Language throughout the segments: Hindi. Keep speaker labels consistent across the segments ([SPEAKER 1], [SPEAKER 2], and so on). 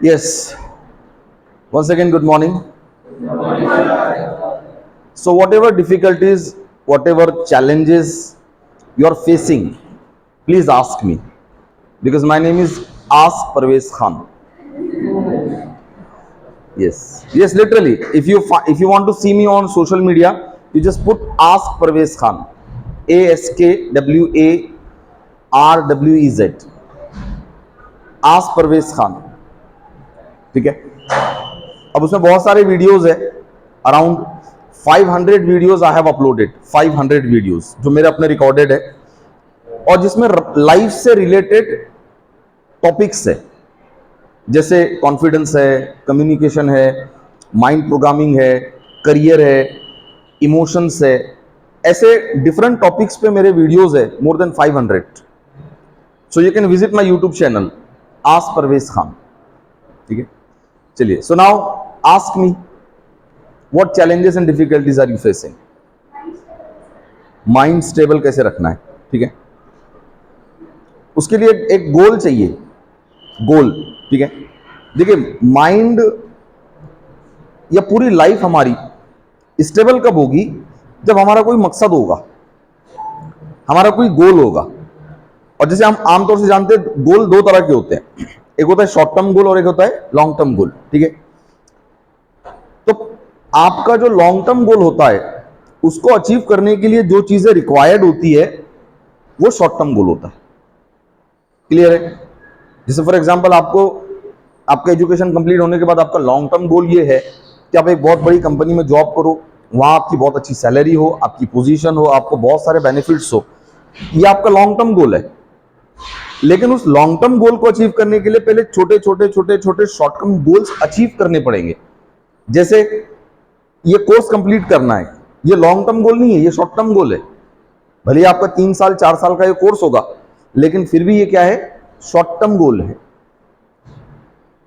[SPEAKER 1] Yes. Once again, good morning. So, whatever difficulties, whatever challenges you are facing, please ask me because my name is Ask Parvez Khan. Yes, yes, literally. If you want to see me on social media, you just put Ask Parvez Khan, ASKWARWEZ, Ask Parvez Khan. ठीक है. अब उसमें बहुत सारे वीडियोस है. Around 500 videos I have uploaded. 500 videos जो मेरे अपने रिकॉर्डेड है और जिसमें लाइफ से रिलेटेड टॉपिक्स है, जैसे कॉन्फिडेंस है, कम्युनिकेशन है, माइंड प्रोग्रामिंग है, करियर है, इमोशंस है. ऐसे डिफरेंट टॉपिक्स पे मेरे वीडियोस है, more than 500. So you can visit my YouTube channel ask Parvez Khan. ठीक है, चलिए. So now ask me, what challenges and difficulties are you facing? Mind stable कैसे रखना है? ठीक है, उसके लिए एक गोल चाहिए. गोल, ठीक है. देखिए, माइंड या पूरी लाइफ हमारी स्टेबल कब होगी? जब हमारा कोई मकसद होगा, हमारा कोई गोल होगा. और जैसे हम आमतौर से जानते हैं, गोल दो तरह के होते हैं. एक होता है शॉर्ट टर्म गोल और एक होता है लॉन्ग टर्म गोल. ठीक है, तो आपका जो लॉन्ग टर्म गोल होता है, उसको अचीव करने के लिए जो चीजें रिक्वायर्ड होती है, वो शॉर्ट टर्म गोल होता है. क्लियर है? जैसे फॉर एग्जांपल, आपको आपका एजुकेशन कंप्लीट होने के बाद आपका लॉन्ग टर्म गोल ये है कि आप एक बहुत बड़ी कंपनी में जॉब करो, वहां आपकी बहुत अच्छी सैलरी हो, आपकी पोजीशन हो, आपको बहुत सारे बेनिफिट्स हो. ये आपका लॉन्ग टर्म गोल है. लेकिन उस लॉन्ग टर्म गोल को अचीव करने के लिए पहले छोटे छोटे छोटे छोटे शॉर्ट टर्म गोल्स अचीव करने पड़ेंगे. जैसे ये कोर्स कंप्लीट करना है, ये लॉन्ग टर्म गोल नहीं है, ये शॉर्ट टर्म गोल है. भले आपका 3 साल 4 साल का ये कोर्स होगा, लेकिन फिर भी ये क्या है? शॉर्ट टर्म गोल है.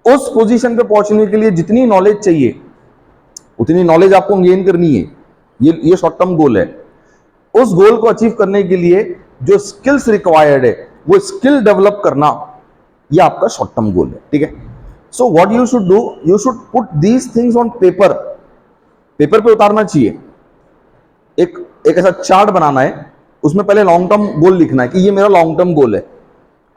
[SPEAKER 1] उस पोजीशन पे पहुंचने के लिए जितनी नॉलेज चाहिए, उतनी नॉलेज आपको गेन करनी है. ये शॉर्ट टर्म गोल है. उस गोल को अचीव करने के लिए जो स्किल्स रिक्वायर्ड है, वो स्किल डेवलप करना, ये आपका शॉर्ट टर्म गोल है. ठीक है. So what you should do, you should put these things on paper. Paper पे उतारना चाहिए. एक ऐसा चार्ट बनाना है, उसमें पहले लॉन्ग टर्म गोल लिखना है कि ये मेरा लॉन्ग टर्म गोल है,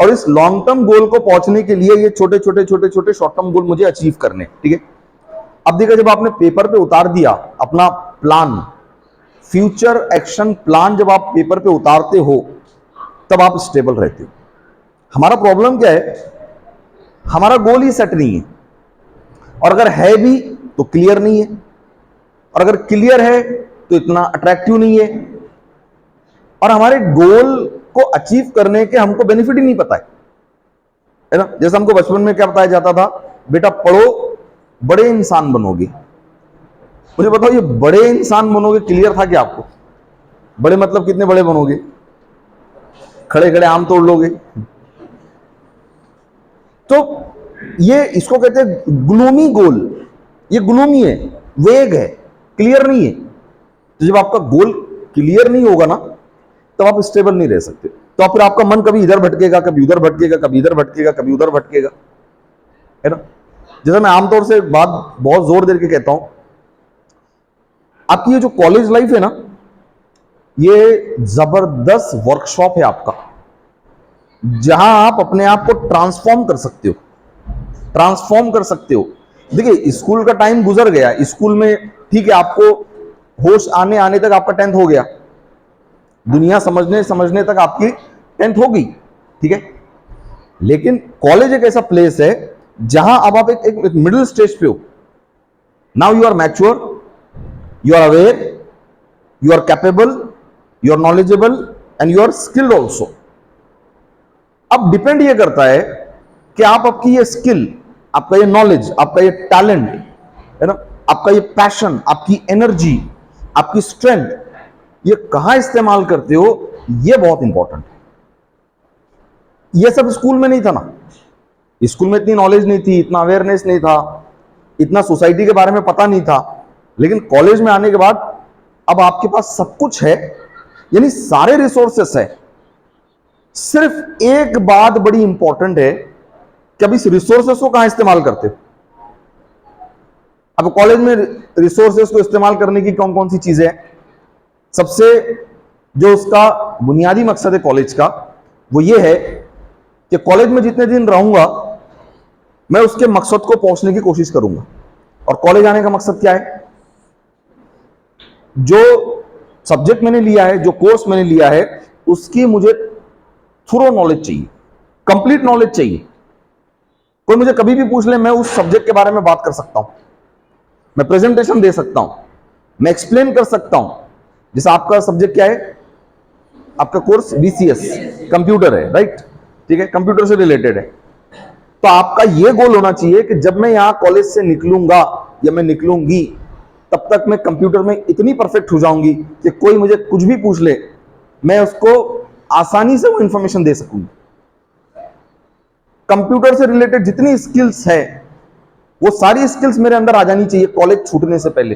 [SPEAKER 1] और इस लॉन्ग टर्म गोल को पहुंचने के लिए ये छोटे छोटे छोटे छोटे शॉर्ट टर्म गोल मुझे अचीव करने. ठीक है. अब देखिए, जब आपने पेपर पे उतार दिया अपना प्लान, फ्यूचर एक्शन प्लान, जब आप पेपर पे उतारते हो, तब आप स्टेबल रहते हो. हमारा प्रॉब्लम क्या है? हमारा गोल ही सेट नहीं है, और अगर है भी तो क्लियर नहीं है, और अगर क्लियर है तो इतना अट्रैक्टिव नहीं है, और हमारे गोल को अचीव करने के हमको बेनिफिट ही नहीं पता है ना. जैसे हमको बचपन में क्या बताया जाता था, बेटा पढ़ो, बड़े इंसान बनोगे. मुझे बताओ, ये बड़े इंसान बनोगे क्लियर था क्या आपको? बड़े मतलब कितने बड़े बनोगे? खड़े खड़े आम तोड़ लोगे? तो ये इसको कहते हैं ग्लूमी गोल. ये ग्लूमी है, वेग है, क्लियर नहीं है. तो जब आपका गोल क्लियर नहीं होगा ना, तब आप स्टेबल नहीं रह सकते. तो फिर आपका मन कभी इधर भटकेगा, कभी उधर भटकेगा, कभी इधर भटकेगा, कभी उधर भटकेगा, है ना. जैसे मैं आमतौर से बात बहुत जोर दे के कहता हूं, आपकी ये जो कॉलेज लाइफ है ना, ये जबरदस्त वर्कशॉप है आपका, जहां आप अपने आप को ट्रांसफॉर्म कर सकते हो. ट्रांसफॉर्म कर सकते हो. देखिए, स्कूल का टाइम गुजर गया. स्कूल में ठीक है, आपको होश आने आने तक आपका 10th हो गया, दुनिया समझने समझने तक आपकी 10th हो गई. ठीक है. लेकिन कॉलेज एक ऐसा प्लेस है जहां अब आप एक मिडिल स्टेज पे हो. Now you are mature, you are aware, you are capable, you are knowledgeable and you are skilled also. अब डिपेंड ये करता है कि आप आपकी ये स्किल, आपका ये नॉलेज, आपका ये टैलेंट, है ना, आपका ये पैशन, आपकी एनर्जी, आपकी स्ट्रेंथ, ये कहां इस्तेमाल करते हो, ये बहुत इंपॉर्टेंट है. ये सब स्कूल में नहीं था ना. स्कूल में इतनी नॉलेज नहीं थी, इतना अवेयरनेस नहीं था, इतना सोसाइटी के बारे में पता नहीं था. लेकिन कॉलेज में आने के बाद अब आपके पास सब कुछ है, यानी सारे रिसोर्सेस है. सिर्फ एक बात बड़ी इंपॉर्टेंट है कि अब इस रिसोर्सेस को कहां इस्तेमाल करते हो। अब कॉलेज में रिसोर्सेस को इस्तेमाल करने की कौन कौन सी चीजें हैं। सबसे जो उसका बुनियादी मकसद है कॉलेज का, वो ये है कि कॉलेज में जितने दिन रहूंगा मैं उसके मकसद को पहुंचने की कोशिश करूंगा। और कॉलेज आने का मकसद क्या है, जो सब्जेक्ट मैंने लिया है, जो कोर्स मैंने लिया है, उसकी मुझे थोरो नॉलेज चाहिए, कंप्लीट नॉलेज चाहिए। कोई मुझे कभी भी पूछ ले, मैं उस सब्जेक्ट के बारे में बात कर सकता हूं, मैं प्रेजेंटेशन दे सकता हूं, मैं एक्सप्लेन कर सकता हूं। जैसे आपका सब्जेक्ट क्या है, आपका कोर्स बीसीएस कंप्यूटर है, राइट, ठीक है, कंप्यूटर से रिलेटेड है। तो आपका यह गोल होना चाहिए कि जब मैं यहां कॉलेज से निकलूंगा या मैं निकलूंगी, तब तक मैं कंप्यूटर में इतनी परफेक्ट हो जाऊंगी कि कोई मुझे कुछ भी पूछ ले, मैं उसको आसानी से वो इंफॉर्मेशन दे सकूंगी। कंप्यूटर से रिलेटेड जितनी स्किल्स है, वो सारी स्किल्स मेरे अंदर आ जानी चाहिए कॉलेज छूटने से पहले,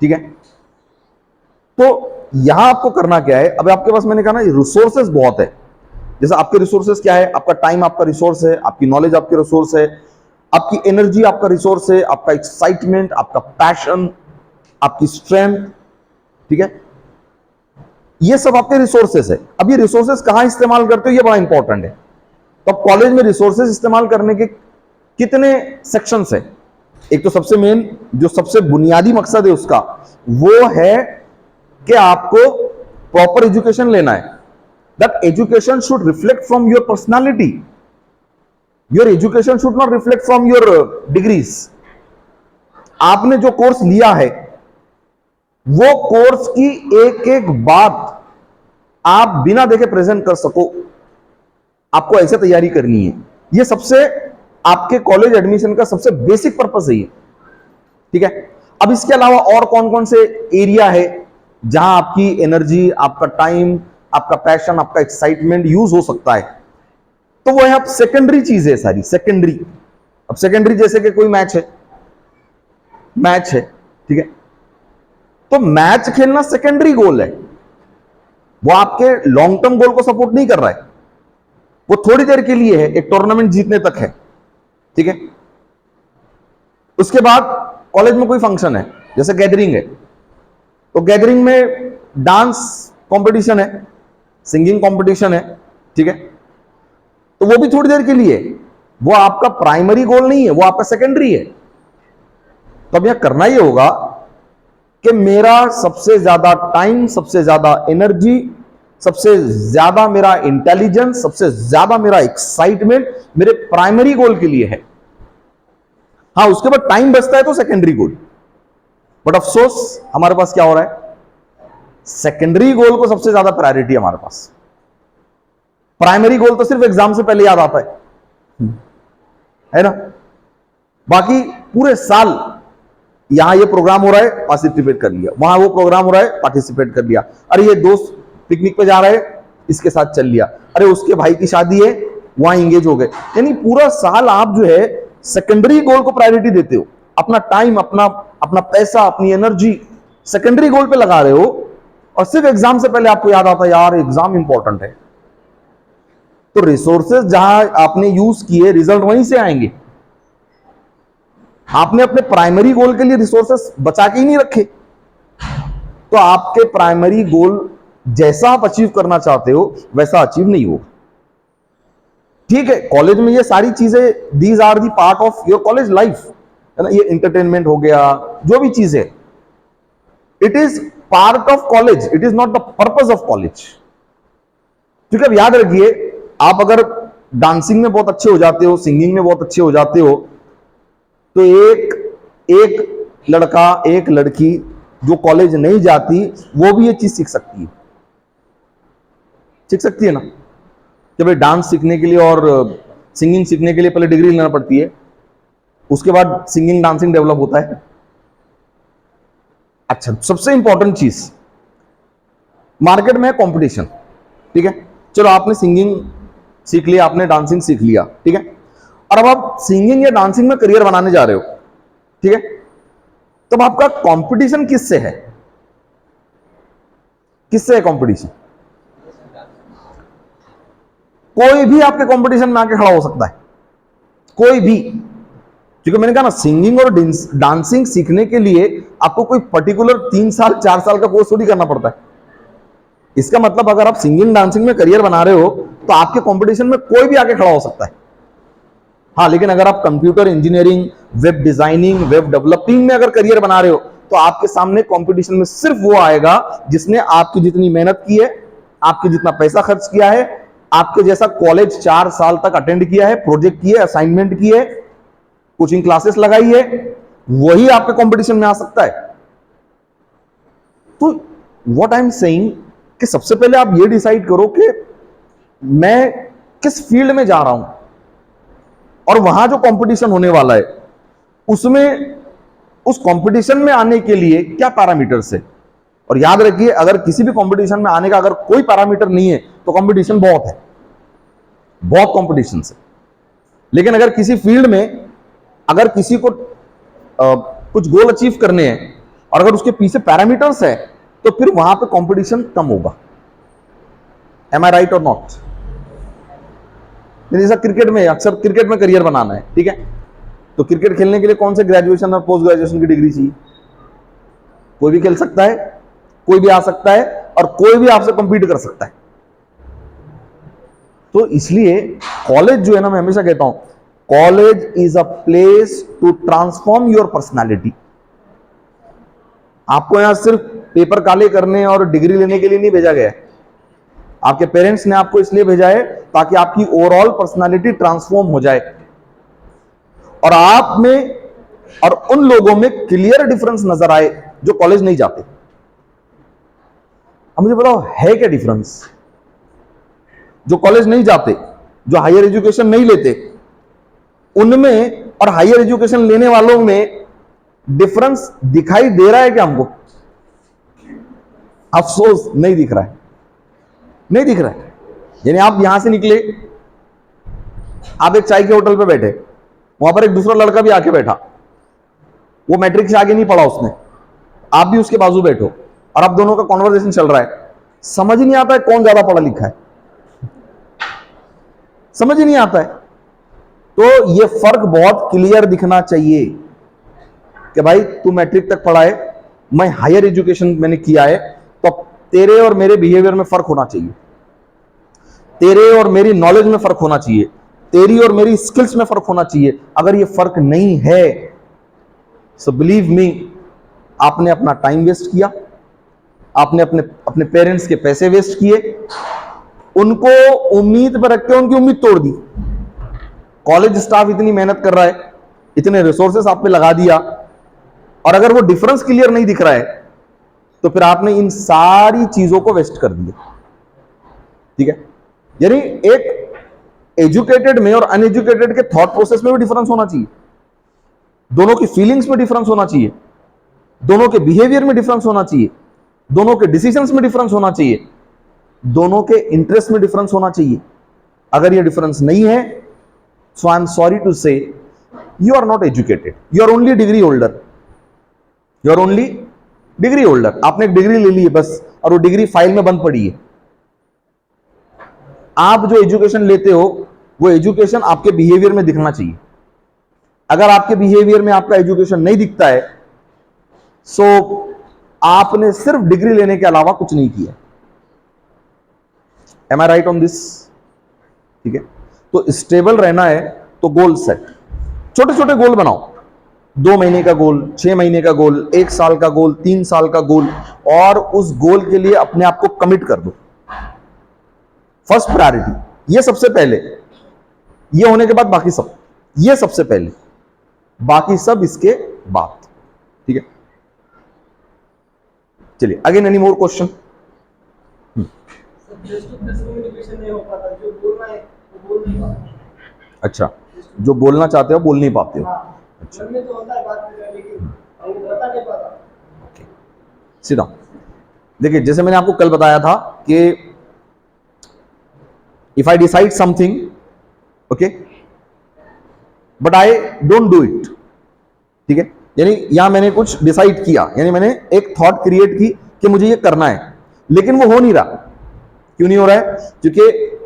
[SPEAKER 1] ठीक है। तो यहां आपको करना क्या है, अब आपके पास मैंने कहा ना रिसोर्सेस बहुत है। जैसे आपके रिसोर्सेस क्या है, आपका टाइम आपका रिसोर्स है, आपकी नॉलेज आपकी रिसोर्स है, आपकी एनर्जी आपका रिसोर्स है, आपका एक्साइटमेंट, आपका पैशन, आपकी स्ट्रेंथ, ठीक है, ये सब आपके रिसोर्सेस है। अब ये रिसोर्सेस कहां इस्तेमाल करते हो, ये बड़ा इंपॉर्टेंट है। तो अब कॉलेज में रिसोर्सेस इस्तेमाल करने के कितने सेक्शंस है। एक तो सबसे मेन, जो सबसे बुनियादी मकसद है उसका, वो है कि आपको प्रॉपर एजुकेशन लेना है। That education should reflect from your personality. Your education should not reflect from your degrees. आपने जो कोर्स लिया है, वो कोर्स की एक एक बात आप बिना देखे प्रेजेंट कर सको, आपको ऐसे तैयारी करनी है। ये सबसे आपके कॉलेज एडमिशन का सबसे बेसिक पर्पस है ये, ठीक है। अब इसके अलावा और कौन कौन से एरिया है जहां आपकी एनर्जी, आपका टाइम, आपका पैशन, आपका एक्साइटमेंट यूज हो सकता है, तो वो यहां सेकेंडरी चीज है सारी, सेकेंडरी। अब सेकेंडरी जैसे कि कोई मैच है, ठीक है, तो मैच खेलना सेकेंडरी गोल है, वो आपके लॉन्ग टर्म गोल को सपोर्ट नहीं कर रहा है, वो थोड़ी देर के लिए है, एक टूर्नामेंट जीतने तक है, ठीक है। उसके बाद कॉलेज में कोई फंक्शन है, जैसे गैदरिंग है, तो गैदरिंग में डांस कंपटीशन है, सिंगिंग कंपटीशन है, ठीक है, तो वो भी थोड़ी देर के लिए, वो आपका प्राइमरी गोल नहीं है, वो आपका सेकेंडरी है। तो अब यह करना ही होगा कि मेरा सबसे ज्यादा टाइम, सबसे ज्यादा एनर्जी, सबसे ज्यादा मेरा इंटेलिजेंस, सबसे ज्यादा मेरा एक्साइटमेंट मेरे प्राइमरी गोल के लिए है। हाँ, उसके बाद टाइम बचता है तो सेकेंडरी गोल, बट अफसोस हमारे पास क्या हो रहा है, सेकेंडरी गोल को सबसे ज्यादा प्रायोरिटी हमारे पास। प्राइमरी गोल तो सिर्फ एग्जाम से पहले याद आता है ना। बाकी पूरे साल यहां ये प्रोग्राम हो रहा है, पार्टिसिपेट कर लिया, वहां वो प्रोग्राम हो रहा है, पार्टिसिपेट कर लिया, अरे ये दोस्त पिकनिक पे जा रहे हैं, इसके साथ चल लिया, अरे उसके भाई की शादी है, वहां इंगेज हो गए। यानी पूरा साल आप जो है सेकेंडरी गोल को प्रायोरिटी देते हो, अपना टाइम, अपना पैसा, अपनी एनर्जी सेकेंडरी गोल पे लगा रहे हो, और सिर्फ एग्जाम से पहले आपको याद आता है यार एग्जाम इंपॉर्टेंट है। तो रिसोर्सेज जहां आपने यूज किए, रिजल्ट वहीं से आएंगे। आपने अपने प्राइमरी गोल के लिए रिसोर्सेस बचा के ही नहीं रखे, तो आपके प्राइमरी गोल जैसा आप अचीव करना चाहते हो वैसा अचीव नहीं हो, ठीक है। कॉलेज में ये सारी चीजें, these are the part of your college life, है ना। ये एंटरटेनमेंट हो गया, जो भी चीज है, it is part of college, it is not the purpose of college. ठीक है, अब याद रखिए, आप अगर डांसिंग में बहुत अच्छे हो जाते हो, सिंगिंग में बहुत अच्छे हो जाते हो, तो एक लड़का, एक लड़की जो कॉलेज नहीं जाती, वो भी ये चीज सीख सकती है, सीख सकती है ना, कि भाई डांस सीखने के लिए और सिंगिंग सीखने के लिए पहले डिग्री लेना पड़ती है, उसके बाद सिंगिंग डांसिंग डेवलप होता है। अच्छा, सबसे इंपॉर्टेंट चीज मार्केट में है कंपटीशन, ठीक है। चलो आपने सिंगिंग सीख लिया, आपने डांसिंग सीख लिया, ठीक है, और अब आप सिंगिंग या डांसिंग में करियर बनाने जा रहे हो, ठीक है, तब आपका कंपटीशन किससे है, किससे है कंपटीशन? कोई भी आपके कंपटीशन में आके खड़ा हो सकता है, कोई भी। क्योंकि मैंने कहा ना, सिंगिंग और डांसिंग सीखने के लिए आपको कोई पर्टिकुलर 3 साल 4 साल का कोर्स थोड़ी करना पड़ता है। इसका मतलब अगर आप सिंगिंग डांसिंग में करियर बना रहे हो तो आपके कंपटीशन में कोई भी आके खड़ा हो सकता है। हाँ, लेकिन अगर आप computer engineering, web designing, web developing में अगर करियर बना रहे हो तो आपके सामने कंपटीशन में सिर्फ वो आएगा जिसने आपकी जितनी मेहनत की है, आपके जितना पैसा खर्च किया है, आपके जैसा कॉलेज 4 साल तक अटेंड किया है, प्रोजेक्ट किए, असाइनमेंट किए, कोचिंग क्लासेस लगाई है, वही आपके कंपटीशन में आ सकता है। तो व्हाट आई एम सेइंग कि सबसे पहले आप ये डिसाइड करो कि मैं किस फील्ड में जा रहा हूं और वहां जो कंपटीशन होने वाला है उसमें, उस कंपटीशन में आने के लिए क्या पैरामीटर्स है। और याद रखिए, अगर किसी भी कंपटीशन में आने का अगर कोई पैरामीटर नहीं है तो कंपटीशन बहुत है, बहुत कंपटीशन है। लेकिन अगर किसी फील्ड में अगर किसी को कुछ गोल अचीव करने हैं और अगर उसके पीछे पैरामीटर्स है तो फिर वहां पे कंपटीशन कम होगा। एम आई राइट और नॉट? जैसा क्रिकेट में, अक्सर क्रिकेट में करियर बनाना है, ठीक है, तो क्रिकेट खेलने के लिए कौन से ग्रेजुएशन और पोस्ट ग्रेजुएशन की डिग्री चाहिए? कोई भी खेल सकता है, कोई भी आ सकता है और कोई भी आपसे कंपीट कर सकता है। तो इसलिए कॉलेज जो है ना, मैं हमेशा कहता हूं, college is a place to transform your personality. आपको यहां सिर्फ पेपर काले करने और डिग्री लेने के लिए नहीं भेजा गया है। आपके पेरेंट्स ने आपको इसलिए भेजा है ताकि आपकी ओवरऑल पर्सनालिटी ट्रांसफॉर्म हो जाए और आप में और उन लोगों में क्लियर डिफरेंस नजर आए जो कॉलेज नहीं जाते। अब मुझे बताओ, है क्या डिफरेंस? जो कॉलेज नहीं जाते, जो हायर एजुकेशन नहीं लेते, उनमें और हायर एजुकेशन लेने वालों में डिफरेंस दिखाई दे रहा है क्या हमको? अफसोस नहीं दिख रहा है, नहीं दिख रहा है। यानी आप यहां से निकले, आप एक चाय के होटल पे बैठे, वहां पर एक दूसरा लड़का भी आके बैठा, वो मैट्रिक से आगे नहीं पढ़ा उसने, आप भी उसके बाजू बैठो और आप दोनों का कॉन्वर्सेशन चल रहा है। समझ ही नहीं आता है कौन ज्यादा पढ़ा लिखा है, समझ ही नहीं आता है। तो ये फर्क बहुत क्लियर दिखना चाहिए कि भाई तू मैट्रिक तक पढ़ा है, मैं हायर एजुकेशन मैंने किया है, तो तेरे और मेरे बिहेवियर में फर्क होना चाहिए, तेरे और मेरी नॉलेज में फर्क होना चाहिए, तेरी और मेरी स्किल्स में फर्क होना चाहिए। अगर ये फर्क नहीं है, सो बिलीव मी, आपने अपना टाइम वेस्ट किया, आपने अपने पेरेंट्स के पैसे वेस्ट किए, उनको उम्मीद पर रख के उनकी उम्मीद तोड़ दी। कॉलेज स्टाफ इतनी मेहनत कर रहा है, इतने रिसोर्सेस आप पे लगा दिया, और अगर वो डिफरेंस क्लियर नहीं दिख रहा है तो फिर आपने इन सारी चीजों को वेस्ट कर दिया। ठीक है, यानी एक एजुकेटेड में और अनएजुकेटेड के थॉट प्रोसेस में भी डिफरेंस होना चाहिए, दोनों की फीलिंग्स में डिफरेंस होना चाहिए, दोनों के बिहेवियर में डिफरेंस होना चाहिए, दोनों के डिसीजंस में डिफरेंस होना चाहिए, दोनों के इंटरेस्ट में डिफरेंस होना चाहिए। अगर ये डिफरेंस नहीं है, so I am sorry to say you are not educated, you are only degree holder, you are only degree holder. आपने एक डिग्री ले ली है बस, और वो डिग्री फाइल में बंद पड़ी है। आप जो एजुकेशन लेते हो वो एजुकेशन आपके बिहेवियर में दिखना चाहिए। अगर आपके बिहेवियर में आपका एजुकेशन नहीं दिखता है, सो आपने सिर्फ डिग्री लेने के अलावा कुछ नहीं किया। Am I right on this? ठीक है, तो स्टेबल रहना है तो गोल सेट, छोटे छोटे गोल बनाओ, 2 महीने का गोल, 6 महीने का गोल, 1 साल का गोल, 3 साल का गोल, और उस गोल के लिए अपने आप को कमिट कर दो। फर्स्ट प्रायोरिटी ये सबसे पहले, ये होने के बाद बाकी सब, ये सबसे पहले, बाकी सब इसके बाद। ठीक है, चलिए अगेन, एनी मोर क्वेश्चन? अच्छा, जो बोलना चाहते हो बोल नहीं पाते हो। अच्छा, सीधा देखिए, जैसे मैंने आपको कल बताया था कि if I decide something, okay, but I don't do it. ठीक है, यानी यहां मैंने कुछ डिसाइड किया, यानी मैंने एक थॉट क्रिएट की कि मुझे ये करना है, लेकिन वो हो नहीं रहा। क्यों नहीं हो रहा है? क्योंकि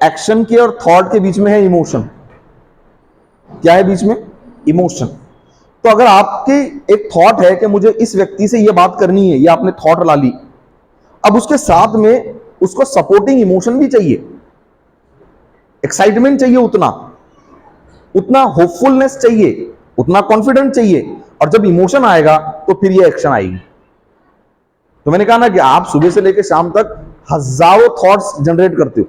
[SPEAKER 1] एक्शन के और थॉट के बीच में है इमोशन। क्या है बीच में? इमोशन। तो अगर आपकी एक थॉट है कि मुझे इस व्यक्ति से ये बात करनी है, ये आपने थॉट ला ली, अब उसके साथ में उसको सपोर्टिंग इमोशन भी चाहिए, एक्साइटमेंट चाहिए, उतना उतना होपफुलनेस चाहिए, उतना कॉन्फिडेंस चाहिए, और जब इमोशन आएगा तो फिर ये एक्शन आएगी। तो मैंने कहा ना कि आप सुबह से लेकर शाम तक हजारों थॉट्स जनरेट करते हो,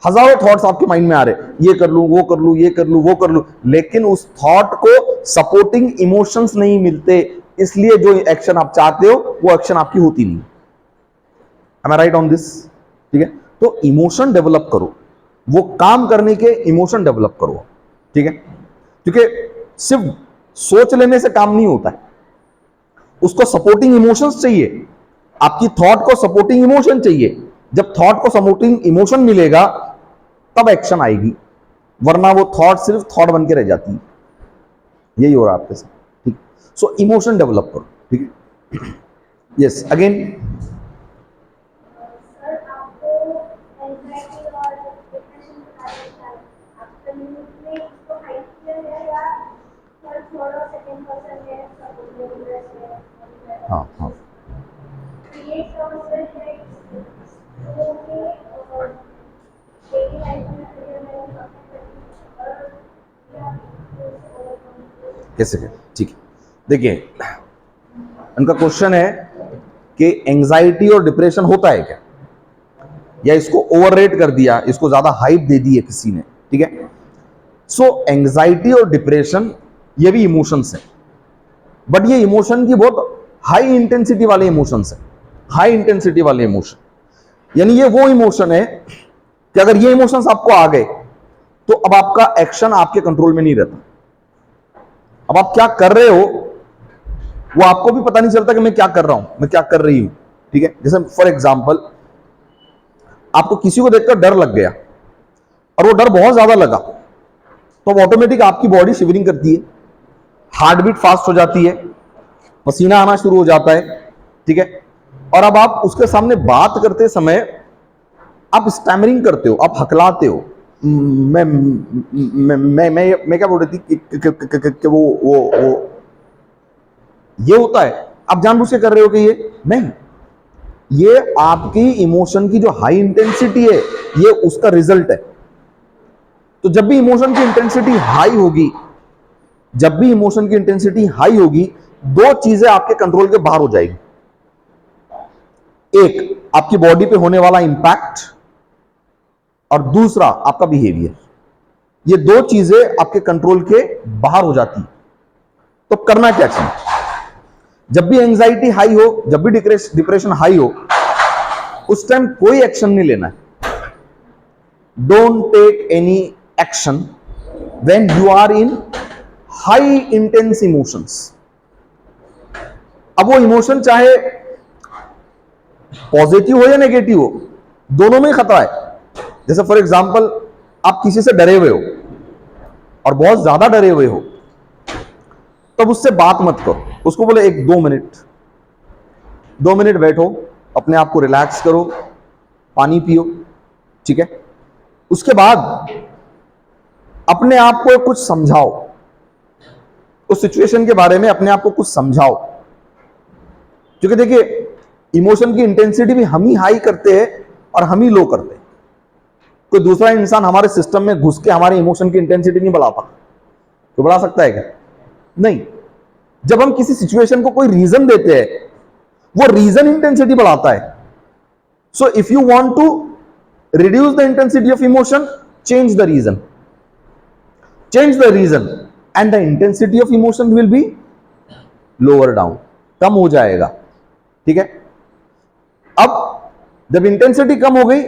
[SPEAKER 1] हजारों थॉट्स आपके माइंड में आ रहे, ये कर लूं, वो कर लूं, ये कर लूं, वो कर लूं, लेकिन उस थॉट को सपोर्टिंग इमोशंस नहीं मिलते, इसलिए जो एक्शन आप चाहते हो वो एक्शन आपकी होती नहीं। Am I right on this? ठीक है, तो इमोशन डेवलप करो, वो काम करने के इमोशन डेवलप करो, ठीक है, क्योंकि सिर्फ सोच लेने से काम नहीं होता है, उसको सपोर्टिंग इमोशंस चाहिए, आपकी थॉट को सपोर्टिंग इमोशन चाहिए। जब थॉट को सपोर्टिंग इमोशन मिलेगा तब एक्शन आएगी, वरना वो थॉट सिर्फ थॉट बन के रह जाती है। यही हो रहा है आपके साथ, ठीक। सो इमोशन डेवलप करो, ठीक है। यस, अगेन हाँ हाँ कैसे क्या, ठीक है। देखिए, उनका क्वेश्चन है कि एंजाइटी और डिप्रेशन होता है क्या, या इसको ओवररेट कर दिया, इसको ज्यादा हाइप दे दी है किसी ने, ठीक है। सो एंजाइटी और डिप्रेशन ये भी इमोशंस है, बट ये इमोशन की बहुत हाई इंटेंसिटी वाले इमोशंस है, हाई इंटेंसिटी वाले इमोशन, यानी ये वो इमोशन है कि अगर ये इमोशंस आपको आ गए तो अब आपका एक्शन आपके कंट्रोल में नहीं रहता। अब आप क्या कर रहे हो वो आपको भी पता नहीं चलता कि मैं क्या कर रहा हूं, मैं क्या कर रही हूं, ठीक है। जैसे फॉर एग्जांपल, आपको किसी को देखकर डर लग गया और वो डर बहुत ज्यादा लगा, तो अब ऑटोमेटिक आपकी बॉडी शिवरिंग करती है, हार्ट बीट फास्ट हो जाती है, पसीना आना शुरू हो जाता है, ठीक है। और अब आप उसके सामने बात करते समय आप स्टैमरिंग करते हो, आप हकलाते हो। मैं क्या बोल रही थी कि वो ये होता है, आप जानबूझ के कर रहे हो कि ये नहीं, ये आपकी इमोशन की जो हाई इंटेंसिटी है ये उसका रिजल्ट है। तो जब भी इमोशन की इंटेंसिटी हाई होगी, जब भी इमोशन की इंटेंसिटी हाई होगी, दो चीजें आपके कंट्रोल के बाहर हो जाएगी। एक आपकी बॉडी पे होने वाला इंपैक्ट, और दूसरा आपका बिहेवियर। ये दो चीजें आपके कंट्रोल के बाहर हो जाती। तो करना क्या चाहिए? जब भी एंजाइटी हाई हो, जब भी डिप्रेशन हाई हो, उस टाइम कोई एक्शन नहीं लेना है। Don't take any action when you are in high intense emotions. अब वो इमोशन चाहे पॉजिटिव हो या नेगेटिव हो, दोनों में खतरा है। जैसे फॉर एग्जांपल, आप किसी से डरे हुए हो और बहुत ज्यादा डरे हुए हो, तब उससे बात मत करो, उसको बोले एक 2 मिनट बैठो, अपने आप को रिलैक्स करो, पानी पियो, ठीक है। उसके बाद अपने आप को कुछ समझाओ, उस सिचुएशन के बारे में अपने आप को कुछ समझाओ, क्योंकि देखिए इमोशन की इंटेंसिटी भी हम ही हाई करते हैं और हम ही लो करते हैं। कोई दूसरा इंसान हमारे सिस्टम में घुस के हमारे इमोशन की इंटेंसिटी नहीं बढ़ाता। तो बढ़ा सकता है क्या? नहीं। जब हम किसी सिचुएशन को कोई रीजन देते हैं, वो रीजन इंटेंसिटी बढ़ाता है। So if you want to reduce the intensity of emotion, change the reason, and the intensity of emotion will be lower down, कम हो जाएगा, ठीक है। अब जब इंटेंसिटी कम हो गई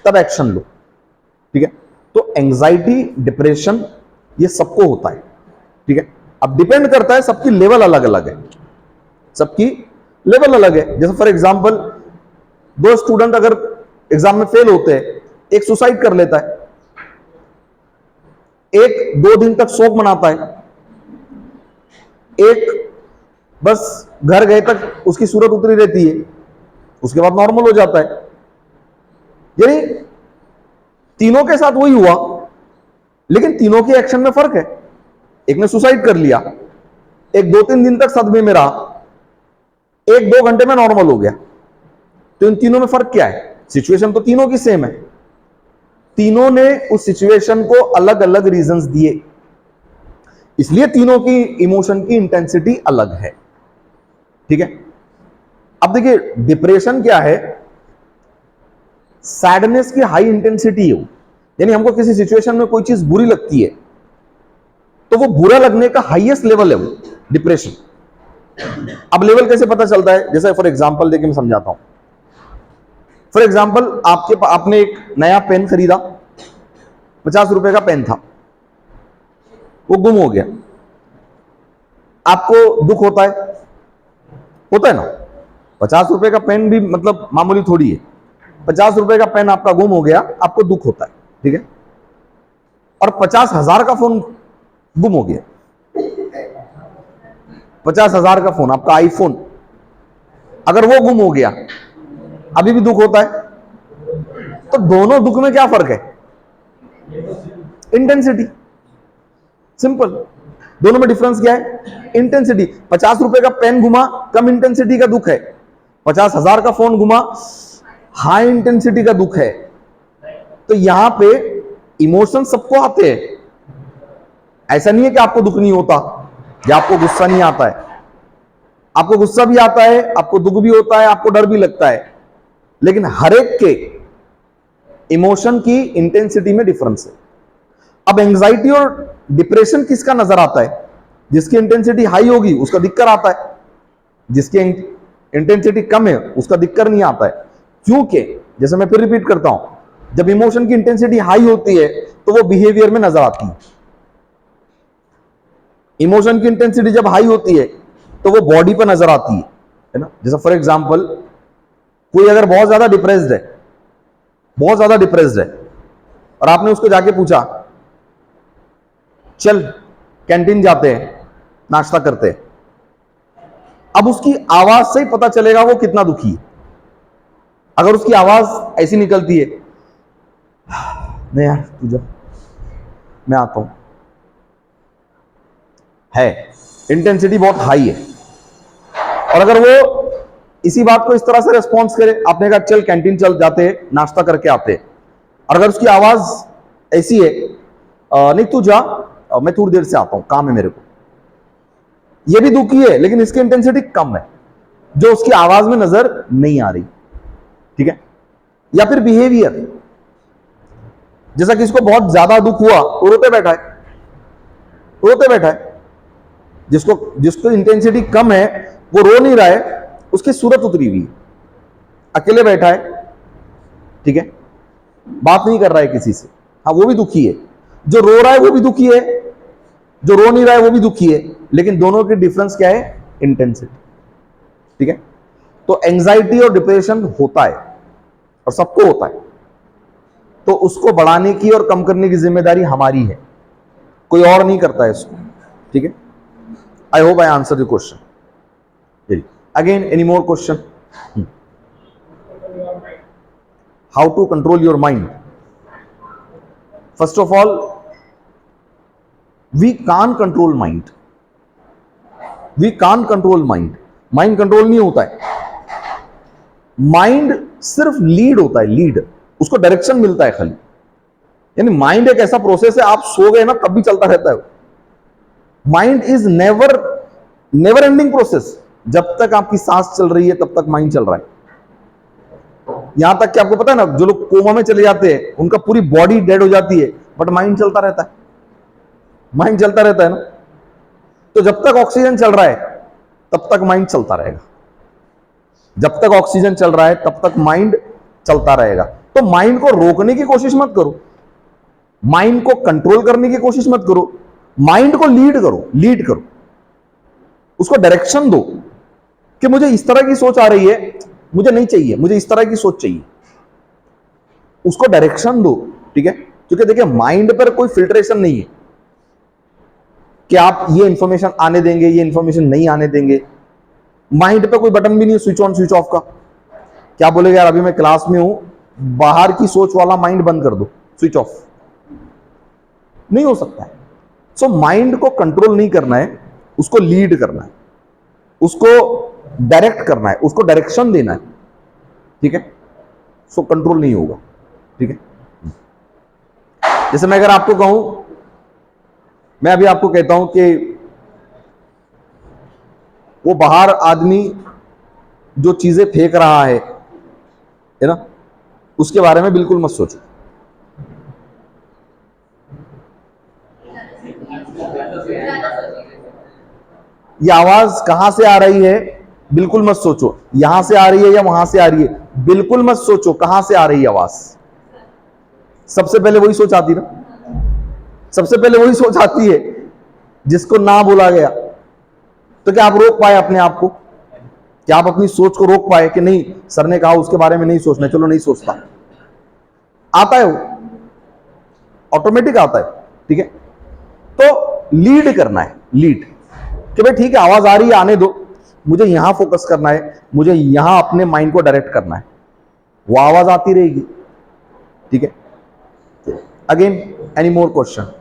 [SPEAKER 1] तब एक्शन लो, ठीक है। तो एंजाइटी, डिप्रेशन ये सबको होता है, ठीक है। अब डिपेंड करता है, सबकी लेवल अलग अलग है, सबकी लेवल अलग है। जैसे फॉर एग्जांपल, 2 स्टूडेंट अगर एग्जाम में फेल होते हैं, एक सुसाइड कर लेता है, एक 2 दिन तक शोक मनाता है, एक बस घर गए तक उसकी सूरत उतरी रहती है, उसके बाद नॉर्मल हो जाता है। यानी तीनों के साथ वही हुआ, लेकिन तीनों के एक्शन में फर्क है। एक ने सुसाइड कर लिया, एक 2-3 दिन तक सदमे में रहा, एक 2 घंटे में नॉर्मल हो गया। तो इन तीनों में फर्क क्या है? सिचुएशन तो तीनों की सेम है, तीनों ने उस सिचुएशन को अलग अलग रीजंस दिए, इसलिए तीनों की इमोशन की इंटेंसिटी अलग है। ठीक है, अब देखिए डिप्रेशन क्या है? सैडनेस की हाई इंटेंसिटी है, यानी हमको किसी सिचुएशन में कोई चीज बुरी लगती है तो वो बुरा लगने का हाईएस्ट लेवल है वो डिप्रेशन। अब लेवल कैसे पता चलता है? जैसे फॉर एग्जांपल देखिए मैं समझाता हूं। फॉर एग्जांपल आपने एक नया पेन खरीदा, 50 रुपए का पेन था, वो गुम हो गया। आपको दुख होता है? होता है ना। 50 रुपए का पेन भी मतलब मामूली थोड़ी है। 50 रुपए का पेन आपका गुम हो गया, आपको दुख होता है, ठीक है। और 50,000 का फोन गुम हो गया, 50,000 का फोन, आपका आईफोन, अगर वो गुम हो गया अभी भी दुख होता है। तो दोनों दुख में क्या फर्क है? इंटेंसिटी। सिंपल, दोनों में डिफरेंस क्या है? इंटेंसिटी। 50 रुपए का पेन घुमा, कम इंटेंसिटी का दुख है। 50,000 का फोन घुमा, हाई इंटेंसिटी का दुख है। तो यहां पे इमोशन सबको आते हैं। ऐसा नहीं है कि आपको दुख नहीं होता या आपको गुस्सा नहीं आता है। आपको गुस्सा भी आता है, आपको दुख भी होता है, आपको डर भी लगता है, लेकिन हर एक के इमोशन की इंटेंसिटी में डिफरेंस है। अब एंजाइटी और डिप्रेशन किसका नजर आता है? जिसकी इंटेंसिटी हाई होगी उसका दिक्कत आता है, जिसकी इंटेंसिटी कम है उसका दिक्कत नहीं आता है। क्योंकि जैसे मैं फिर रिपीट करता हूं, जब इमोशन की इंटेंसिटी हाई होती है तो वो बिहेवियर में नजर आती है। इमोशन की इंटेंसिटी जब हाई होती है तो वो बॉडी पर नजर आती है ना। जैसे फॉर एग्जांपल कोई अगर बहुत ज्यादा डिप्रेस्ड है, बहुत ज्यादा डिप्रेस्ड है, और आपने उसको जाके पूछा चल कैंटीन जाते हैं, नाश्ता करते हैं, अब उसकी आवाज से ही पता चलेगा वो कितना दुखी है। अगर उसकी आवाज ऐसी निकलती है, नहीं यार तू जा, मैं आता हूं, है इंटेंसिटी बहुत हाई है। और अगर वो इसी बात को इस तरह से रिस्पॉन्स करे, आपने कहा चल कैंटीन चल जाते हैं, नाश्ता करके आते हैं, और अगर उसकी आवाज ऐसी है, नहीं तू जा, मैं थोड़ी देर से आता हूं, काम है मेरे को, ये भी दुखी है लेकिन इसकी इंटेंसिटी कम है, जो उसकी आवाज में नजर नहीं आ रही। ठीक है। या फिर बिहेवियर, जैसा कि इसको बहुत ज्यादा दुख हुआ तो रोते बैठा है, रोते बैठा है। जिसको इंटेंसिटी कम है वो रो नहीं रहा है, उसकी सूरत उतरी हुई, अकेले बैठा है, ठीक है, बात नहीं कर रहा है किसी से, हाँ वो भी दुखी है। जो रो रहा है वो भी दुखी है, जो रो नहीं रहा है वो भी दुखी है, लेकिन दोनों की डिफरेंस क्या है? इंटेंसिटी। ठीक है। तो एंजाइटी और डिप्रेशन होता है और सबको होता है, तो उसको बढ़ाने की और कम करने की जिम्मेदारी हमारी है, कोई और नहीं करता है इसको। ठीक है। I hope I answer the question. Again any more question? How to control your mind? First of all, we can control mind, we can control mind. Mind control नहीं होता है, माइंड सिर्फ लीड होता है, लीड, उसको डायरेक्शन मिलता है खाली। यानी माइंड एक ऐसा प्रोसेस है, आप सो गए ना तब भी चलता रहता है। Mind is never ending process. जब तक आपकी सांस चल रही है तब तक माइंड चल रहा है। यहां तक कि आपको पता है ना, जो लोग कोमा में चले जाते हैं उनका पूरी बॉडी डेड हो जाती है, बट माइंड चलता रहता है, माइंड चलता रहता है ना। तो जब तक ऑक्सीजन चल रहा है तब तक माइंड चलता रहेगा, जब तक ऑक्सीजन चल रहा है तब तक माइंड चलता रहेगा। तो माइंड को रोकने की कोशिश मत करो, माइंड को कंट्रोल करने की कोशिश मत करो, माइंड को लीड करो, लीड करो, उसको डायरेक्शन दो कि मुझे इस तरह की सोच आ रही है, मुझे नहीं चाहिए, मुझे इस तरह की सोच चाहिए, उसको डायरेक्शन दो। ठीक है। क्योंकि देखिए माइंड पर कोई फिल्ट्रेशन नहीं है कि आप ये इंफॉर्मेशन आने देंगे, ये इंफॉर्मेशन नहीं आने देंगे। माइंड पे कोई बटन भी नहीं है स्विच ऑन स्विच ऑफ का। क्या बोलेगा यार, अभी मैं क्लास में हूं, बाहर की सोच वाला माइंड बंद कर दो, स्विच ऑफ, नहीं हो सकता है। सो माइंड को कंट्रोल नहीं करना है, उसको लीड करना है, उसको डायरेक्ट करना है, उसको डायरेक्शन देना है, ठीक है। सो कंट्रोल नहीं होगा, ठीक है। जैसे मैं अगर आपको कहूं, मैं अभी आपको कहता हूं कि वो बाहर आदमी जो चीजें फेंक रहा है ना, उसके बारे में बिल्कुल मत सोचो। ये आवाज कहां से आ रही है बिल्कुल मत सोचो, यहां से आ रही है या वहां से आ रही है, बिल्कुल मत सोचो कहां से आ रही है आवाज। सबसे पहले वही सोच आती ना, सबसे पहले वही सोच आती है जिसको ना बोला गया। तो क्या आप रोक पाए अपने आप को? क्या आप अपनी सोच को रोक पाए कि नहीं सर ने कहा उसके बारे में नहीं सोचना, चलो नहीं सोचता? आता है, वो ऑटोमेटिक आता है, ठीक है। तो लीड करना है, लीड, कि भाई ठीक है आवाज आ रही है, आने दो, मुझे यहां फोकस करना है, मुझे यहां अपने माइंड को डायरेक्ट करना है, वो आवाज आती रहेगी, ठीक है। Again any more question?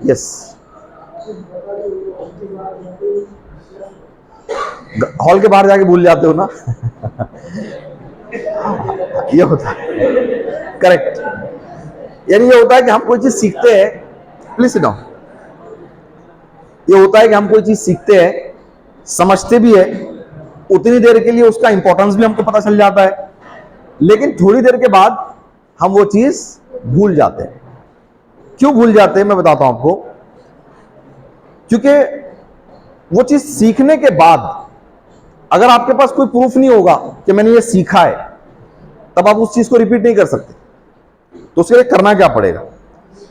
[SPEAKER 1] Yes, hall के बाहर जाके भूल जाते हो ना ये होता है, करेक्ट। यानी ये होता है कि हम कोई चीज सीखते हैं, प्लीज सिट डाउन, ये होता है कि हम कोई चीज सीखते हैं, समझते भी है, उतनी देर के लिए उसका इंपॉर्टेंस भी हमको पता चल जाता है, लेकिन थोड़ी देर के बाद हम वो चीज भूल जाते हैं। क्यों भूल जाते हैं मैं बताता हूं आपको। क्योंकि वो चीज सीखने के बाद अगर आपके पास कोई प्रूफ नहीं होगा कि मैंने ये सीखा है, तब आप उस चीज को रिपीट नहीं कर सकते। तो उसके लिए करना क्या पड़ेगा?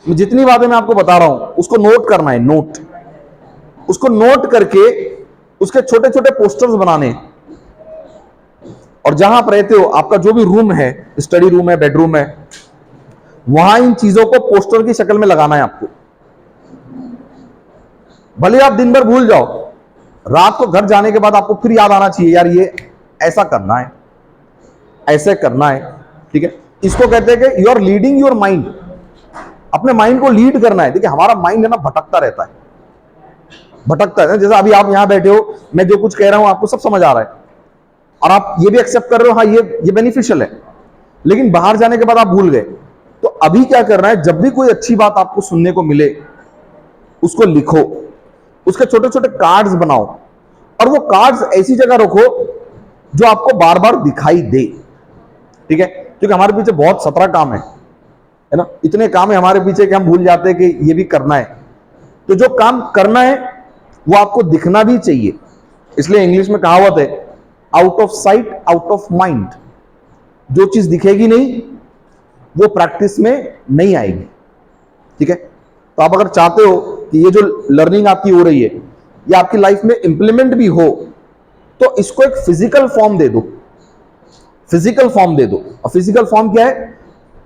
[SPEAKER 1] जितनी बातें मैं आपको बता रहा हूं उसको नोट करना है, नोट, उसको नोट करके उसके छोटे छोटे पोस्टर्स बनाने, और जहां आप रहते हो आपका जो भी रूम है, स्टडी रूम है, बेडरूम है, वहां इन चीजों को पोस्टर की शक्ल में लगाना है आपको। भले आप दिन भर भूल जाओ, रात को घर जाने के बाद आपको फिर याद आना चाहिए, यार ये ऐसा करना है, ऐसे करना है, ठीक है। इसको कहते हैं कि you are leading your mind, अपने माइंड को लीड करना है। देखिए हमारा माइंड है ना, भटकता रहता है, भटकता है। जैसे अभी आप यहां बैठे हो, मैं जो कुछ कह रहा हूं आपको सब समझ आ रहा है, और आप ये भी एक्सेप्ट कर रहे हो, हाँ ये बेनिफिशियल है, लेकिन बाहर जाने के बाद आप भूल गए। तो अभी क्या करना है, जब भी कोई अच्छी बात आपको सुनने को मिले उसको लिखो, उसके छोटे छोटे कार्ड्स बनाओ, और वो कार्ड्स ऐसी जगह रखो जो आपको बार बार दिखाई दे, ठीक है। क्योंकि हमारे पीछे बहुत 17 काम है ना, इतने काम है हमारे पीछे कि हम भूल जाते हैं कि ये भी करना है। तो जो काम करना है वो आपको दिखना भी चाहिए, इसलिए इंग्लिश में कहावत है, out of sight out of mind. जो चीज दिखेगी नहीं वो प्रैक्टिस में नहीं आएगी, ठीक है। तो आप अगर चाहते हो कि ये जो लर्निंग आपकी हो रही है ये आपकी लाइफ में इंप्लीमेंट भी हो, तो इसको एक फिजिकल फॉर्म दे दो, फिजिकल फॉर्म दे दो। और फिजिकल फॉर्म क्या है?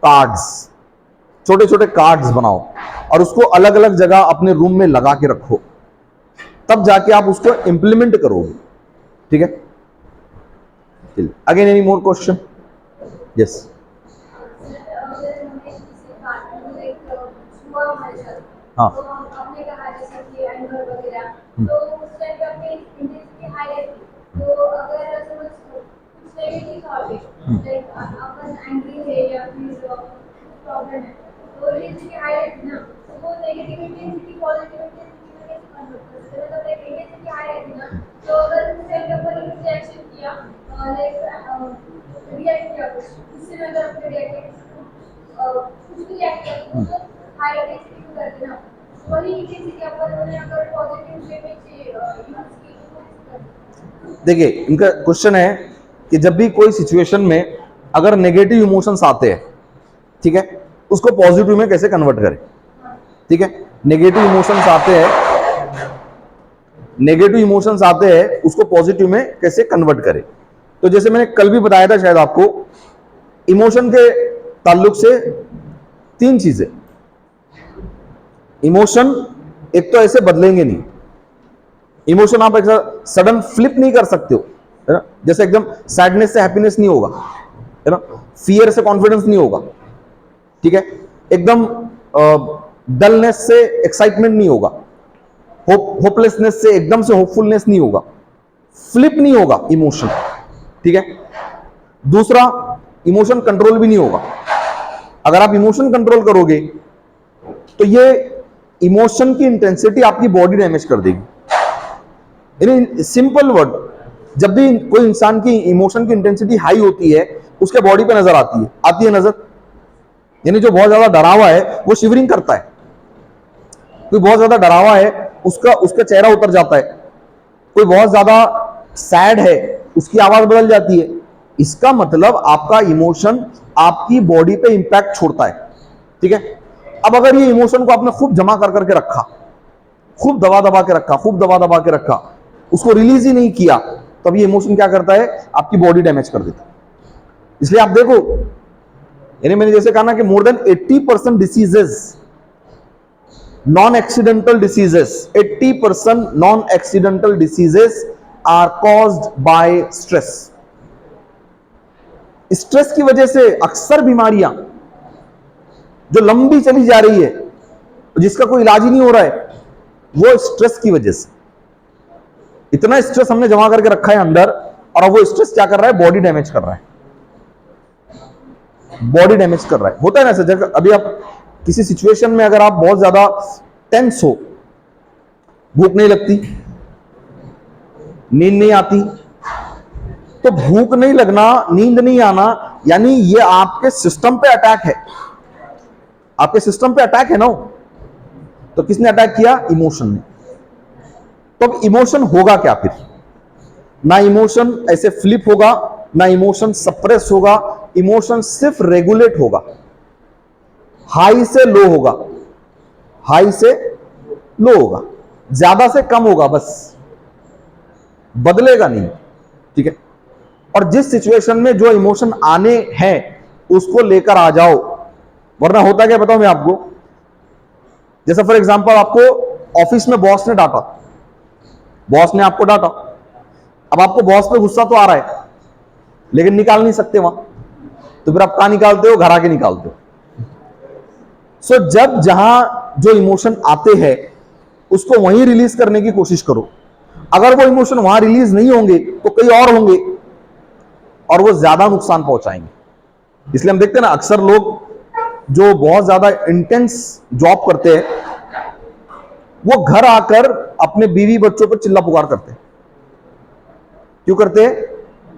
[SPEAKER 1] कार्ड्स, छोटे छोटे कार्ड्स बनाओ और उसको अलग अलग जगह अपने रूम में लगा के रखो, तब जाके आप उसको इंप्लीमेंट करोगे, ठीक है। Again any more question? Yes. हाँ,
[SPEAKER 2] तो आपने कहा जैसे कि एंगर वगैरह, तो उस टाइम पे अपनी इंटेंसिटी हाई रहती, तो अगर समझ कुछ नेगेटिव थॉट है, लाइक अपन एंग्री है या फिर प्रॉब्लम है, तो इंटेंसिटी हाई रहती ना, तो वो नेगेटिव इंटेंसिटी पॉजिटिव इंटेंसिटी में कैसे कन्वर्ट कर सकते हैं? मतलब लाइक इंटेंसिटी हाई रहती ना, तो अगर उस टाइम पे अपन ने रिएक्शन किया, लाइक रिएक्ट किया कुछ, उससे में अगर अपने रिएक्ट कुछ भी रिएक्ट किया तो हाई इंटेंसिटी करते ना, वही इंटेंसिटी अपन ने अगर पॉजिटिव वे में यूज की तो
[SPEAKER 1] देखिए इनका क्वेश्चन है कि जब भी कोई सिचुएशन में अगर नेगेटिव इमोशंस आते हैं, ठीक है, उसको पॉजिटिव में कैसे कन्वर्ट करें, ठीक है। नेगेटिव इमोशंस आते हैं, नेगेटिव इमोशंस आते हैं, उसको पॉजिटिव में कैसे कन्वर्ट करें। तो जैसे मैंने कल भी बताया था शायद आपको, इमोशन के ताल्लुक से 3 चीजें। इमोशन एक तो ऐसे बदलेंगे नहीं, इमोशन आप ऐसा सडन फ्लिप नहीं कर सकते हो, है ना। जैसे एकदम सैडनेस से हैप्पीनेस नहीं होगा, है ना। फियर से कॉन्फिडेंस नहीं होगा, ठीक है। एकदम डलनेस से एक्साइटमेंट नहीं होगा, होपलेसनेस से एकदम से होपफुलनेस नहीं होगा, फ्लिप नहीं होगा इमोशन, ठीक है। दूसरा, इमोशन कंट्रोल भी नहीं होगा। अगर आप इमोशन कंट्रोल करोगे तो ये इमोशन की इंटेंसिटी आपकी बॉडी डैमेज कर देगी। यानी सिंपल वर्ड, जब भी कोई इंसान की इमोशन की इंटेंसिटी हाई होती है उसके बॉडी पे नजर आती है नजर। यानी जो बहुत ज्यादा डरा हुआ है वो शिवरिंग करता है, कोई बहुत ज्यादा डरा हुआ है उसका चेहरा उतर जाता है, कोई बहुत ज्यादा सैड है उसकी आवाज बदल जाती है। इसका मतलब आपका इमोशन आपकी बॉडी पे इंपैक्ट छोड़ता है, ठीक है। अब अगर ये इमोशन को आपने खूब जमा कर करके रखा, खूब दबा दबा के रखा, उसको रिलीज ही नहीं किया, तब ये इमोशन क्या करता है, आपकी बॉडी डैमेज कर देता है। इसलिए आप देखो, यानी मैंने जैसे कहा ना कि more than 80% decisions, non accidental decisions, 80% non accidental decisions are caused by stress. Stress की वजह से अक्सर बीमारियां जो लंबी चली जा रही है, जिसका कोई इलाज ही नहीं हो रहा है, वो स्ट्रेस की वजह से। इतना स्ट्रेस हमने जमा करके रखा है अंदर, और अब वो स्ट्रेस क्या कर रहा है, बॉडी डैमेज कर रहा है, बॉडी डैमेज कर रहा है। होता है ना ऐसा, जब अभी आप किसी सिचुएशन में अगर आप बहुत ज्यादा टेंस हो, भूख नहीं लगती, नींद नहीं आती, तो भूख नहीं लगना, नींद नहीं आना, यानी ये आपके सिस्टम पे अटैक है, आपके सिस्टम पे अटैक है ना। तो किसने अटैक किया, इमोशन ने। तो अब इमोशन होगा क्या फिर, ना इमोशन ऐसे फ्लिप होगा, ना इमोशन सप्रेस होगा, इमोशन सिर्फ रेगुलेट होगा, हाई से लो होगा, हाई से लो होगा, ज्यादा से कम होगा, बस बदलेगा नहीं, ठीक है। और जिस सिचुएशन में जो इमोशन आने हैं उसको लेकर आ जाओ, वरना होता क्या बताऊं मैं आपको। जैसा फॉर एग्जांपल, आपको ऑफिस में बॉस ने डांटा, बॉस ने आपको डांटा, अब आपको बॉस पे गुस्सा तो आ रहा है लेकिन निकाल नहीं सकते वहां, तो फिर आप कहां निकालते हो, घर आके निकालते हो। सो जब जहां जो इमोशन आते हैं उसको वहीं रिलीज करने की कोशिश करो। अगर वो इमोशन वहां रिलीज नहीं होंगे तो कई और होंगे और वो ज्यादा नुकसान पहुंचाएंगे। इसलिए हम देखते हैं ना, अक्सर लोग जो बहुत ज्यादा इंटेंस जॉब करते हैं वो घर आकर अपने बीवी बच्चों पर चिल्ला पुकार करते हैं। क्यों करते हैं,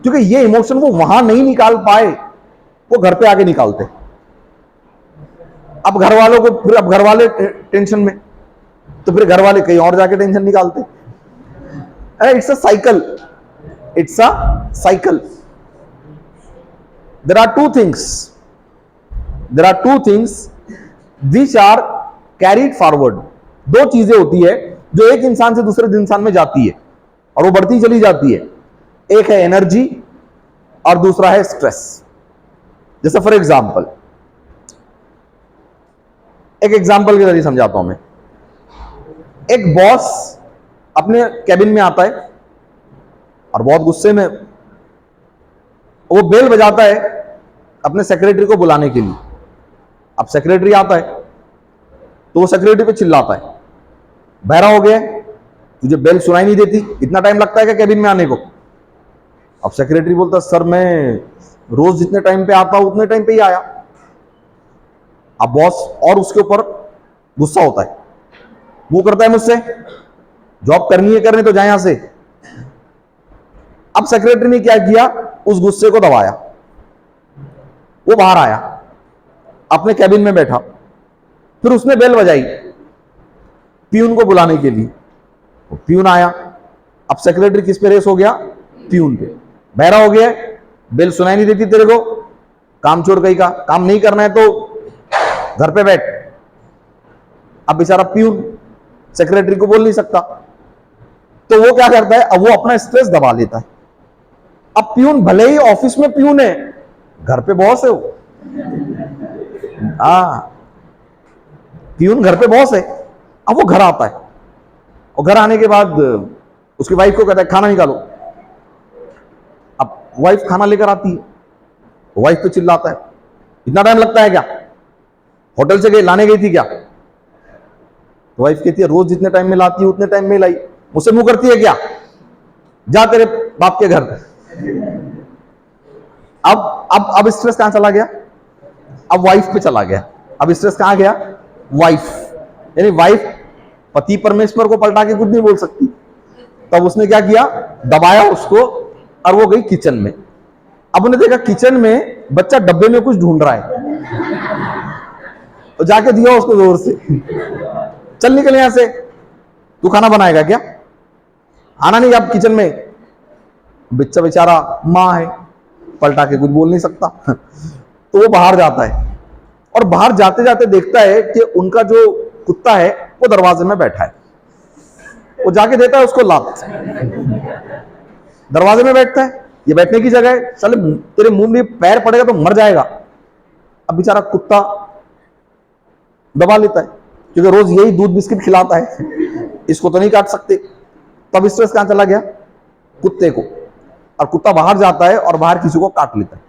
[SPEAKER 1] क्योंकि ये इमोशन वो वहां नहीं निकाल पाए, वो घर पे आके निकालते। अब घर वालों को फिर, अब घर वाले टेंशन में, तो फिर घर वाले कहीं और जाके टेंशन निकालते। It's a cycle, it's a cycle. There are two things which are carried forward। दो चीजें होती है जो एक इंसान से दूसरे इंसान में जाती है और वो बढ़ती चली जाती है। एक है एनर्जी और दूसरा है स्ट्रेस। जैसे फॉर एग्जाम्पल, एक एग्जाम्पल के जरिए समझाता हूं मैं। एक बॉस अपने कैबिन में आता है और बहुत गुस्से में वो बेल बजाता है अपने सेक्रेटरी को बुलाने के लिए। अब सेक्रेटरी आता है तो वो सेक्रेटरी पे चिल्लाता है, बहरा हो गया, तुझे बेल सुनाई नहीं देती, इतना टाइम लगता है क्या कैबिन में आने को। अब सेक्रेटरी बोलता, सर मैं रोज जितने टाइम पे आता हूं उतने टाइम पे ही आया। अब बॉस और उसके ऊपर गुस्सा होता है, वो करता है मुझसे, जॉब करनी है करने तो जाए यहां से। अब सेक्रेटरी ने क्या किया, उस गुस्से को दबाया, वो बाहर आया, अपने कैबिन में बैठा, फिर उसने बेल बजाई पियून को बुलाने के लिए। पियून आया, अब सेक्रेटरी किस पे रेस हो गया, पियून पे। बहरा हो गया, बेल सुनाई नहीं देती तेरे को, काम छोड़ कहीं का, काम नहीं करना है तो घर पे बैठ। अब बेचारा पियून सेक्रेटरी को बोल नहीं सकता, तो वो क्या करता है, अब वो अपना स्ट्रेस दबा लेता है। अब पियून भले ही ऑफिस में पियून है, घर पे बॉस है वो। पियून घर पे बॉस है। अब वो घर आता है और घर आने के बाद उसकी वाइफ को कहता है खाना निकालो। अब वाइफ खाना लेकर आती है, वाइफ पे चिल्लाता है, इतना टाइम लगता है क्या, होटल से गई लाने गई थी क्या? तो वाइफ कहती है रोज जितने टाइम में लाती है उतने टाइम में लाई, मुझसे मुंह करती है क्या, जा तेरे बाप के घर। अब स्ट्रेस कहां चला गया, अब वाइफ पे चला गया। अब स्ट्रेस कहां गया, वाइफ, यानी वाइफ पति परमेश्वर को पलटा के कुछ नहीं बोल सकती। तब उसने क्या किया, दबाया उसको और वो गई किचन में। अब उन्हें देखा किचन में बच्चा डब्बे में कुछ ढूंढ रहा है, तो जाके दिया उसको जोर से, चल निकल यहां से, तू खाना बनाएगा क्या, आना नहीं अब किचन में। बच्चा बेचारा मां है, पलटा के कुछ बोल नहीं सकता, तो वो बाहर जाता है और बाहर जाते जाते देखता है कि उनका जो कुत्ता है वो दरवाजे में बैठा है। वो जाके देता है उसको लात, दरवाजे में बैठता है, ये बैठने की जगह है, चल तेरे मुंह में पैर पड़ेगा तो मर जाएगा। अब बेचारा कुत्ता दबा लेता है, क्योंकि रोज यही दूध बिस्किट खिलाता है, इसको तो नहीं काट सकते। तब स्ट्रेस कहां चला गया, कुत्ते को, और कुत्ता बाहर जाता है और बाहर किसी को काट लेता है।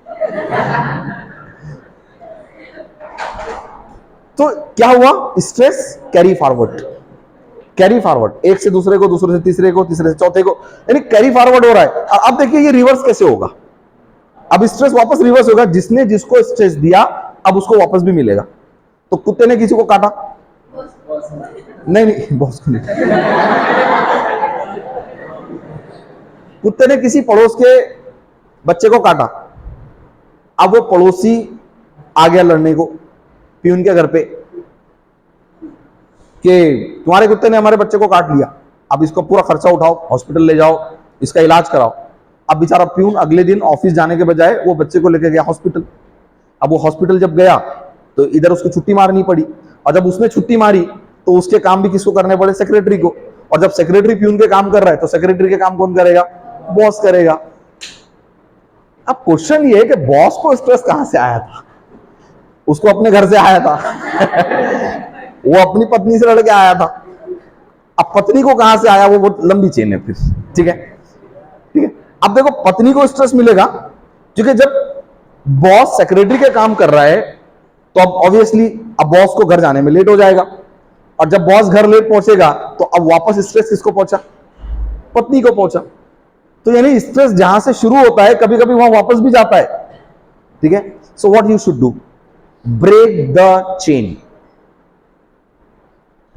[SPEAKER 1] तो क्या हुआ, stress carry forward, carry forward, एक से दूसरे को, दूसरे से तीसरे को, तीसरे से चौथे को, यानी कैरी फॉरवर्ड हो रहा है। और अब देखिए ये रिवर्स कैसे होगा, अब स्ट्रेस वापस रिवर्स होगा, जिसने जिसको स्ट्रेस दिया अब उसको वापस भी मिलेगा। तो कुत्ते ने किसी को काटा, नहीं बॉस को नहीं, कुत्ते ने किसी पड़ोस के बच्चे को काटा। अब वो पड़ोसी आ गया लड़ने को प्यून के घर पे कि तुम्हारे कुत्ते ने हमारे बच्चे को काट लिया, अब इसको पूरा खर्चा उठाओ, हॉस्पिटल ले जाओ, इसका इलाज कराओ। अब बेचारा प्यून अगले दिन ऑफिस जाने के बजाय वो बच्चे को लेकर गया हॉस्पिटल। अब वो हॉस्पिटल जब गया तो इधर उसको छुट्टी मारनी पड़ी, और जब उसने छुट्टी मारी तो उसके काम भी किसको करने पड़े, सेक्रेटरी को। और जब सेक्रेटरी प्यून के काम कर रहा है तो सेक्रेटरी के काम कौन करेगा, बॉस करेगा। अब क्वेश्चन ये है कि बॉस को स्ट्रेस कहां से आया था, उसको अपने घर से आया था, वो अपनी पत्नी से लड़के आया था। अब पत्नी को कहां से आया, वो बहुत लंबी चेन है फिर, ठीक है, ठीक है। अब देखो पत्नी को स्ट्रेस मिलेगा क्योंकि जब बॉस सेक्रेटरी के काम कर रहा है तो अब ऑब्वियसली अब बॉस को घर जाने में लेट हो जाएगा, और जब बॉस घर लेट पहुंचेगा तो अब वापस स्ट्रेस किसको पहुंचा, पत्नी को पहुंचा। तो यानी स्ट्रेस जहां से शुरू होता है कभी कभी वहां वापस भी जाता है, ठीक है। So what you should do, break the chain,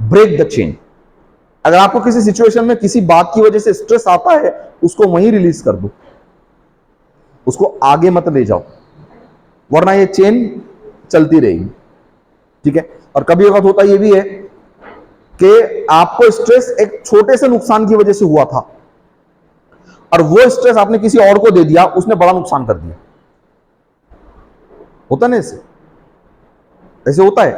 [SPEAKER 1] break the chain. अगर आपको किसी सिचुएशन में किसी बात की वजह से स्ट्रेस आता है उसको वहीं रिलीज कर दो, उसको आगे मत ले जाओ, वरना ये चेन चलती रहेगी, ठीक है। और कभी वक्त होता ये भी है कि आपको स्ट्रेस एक छोटे से नुकसान की वजह से हुआ था और वो स्ट्रेस आपने किसी और को दे दिया, उसने बड़ा नुकसान कर दिया, होता ना ऐसे, ऐसे होता है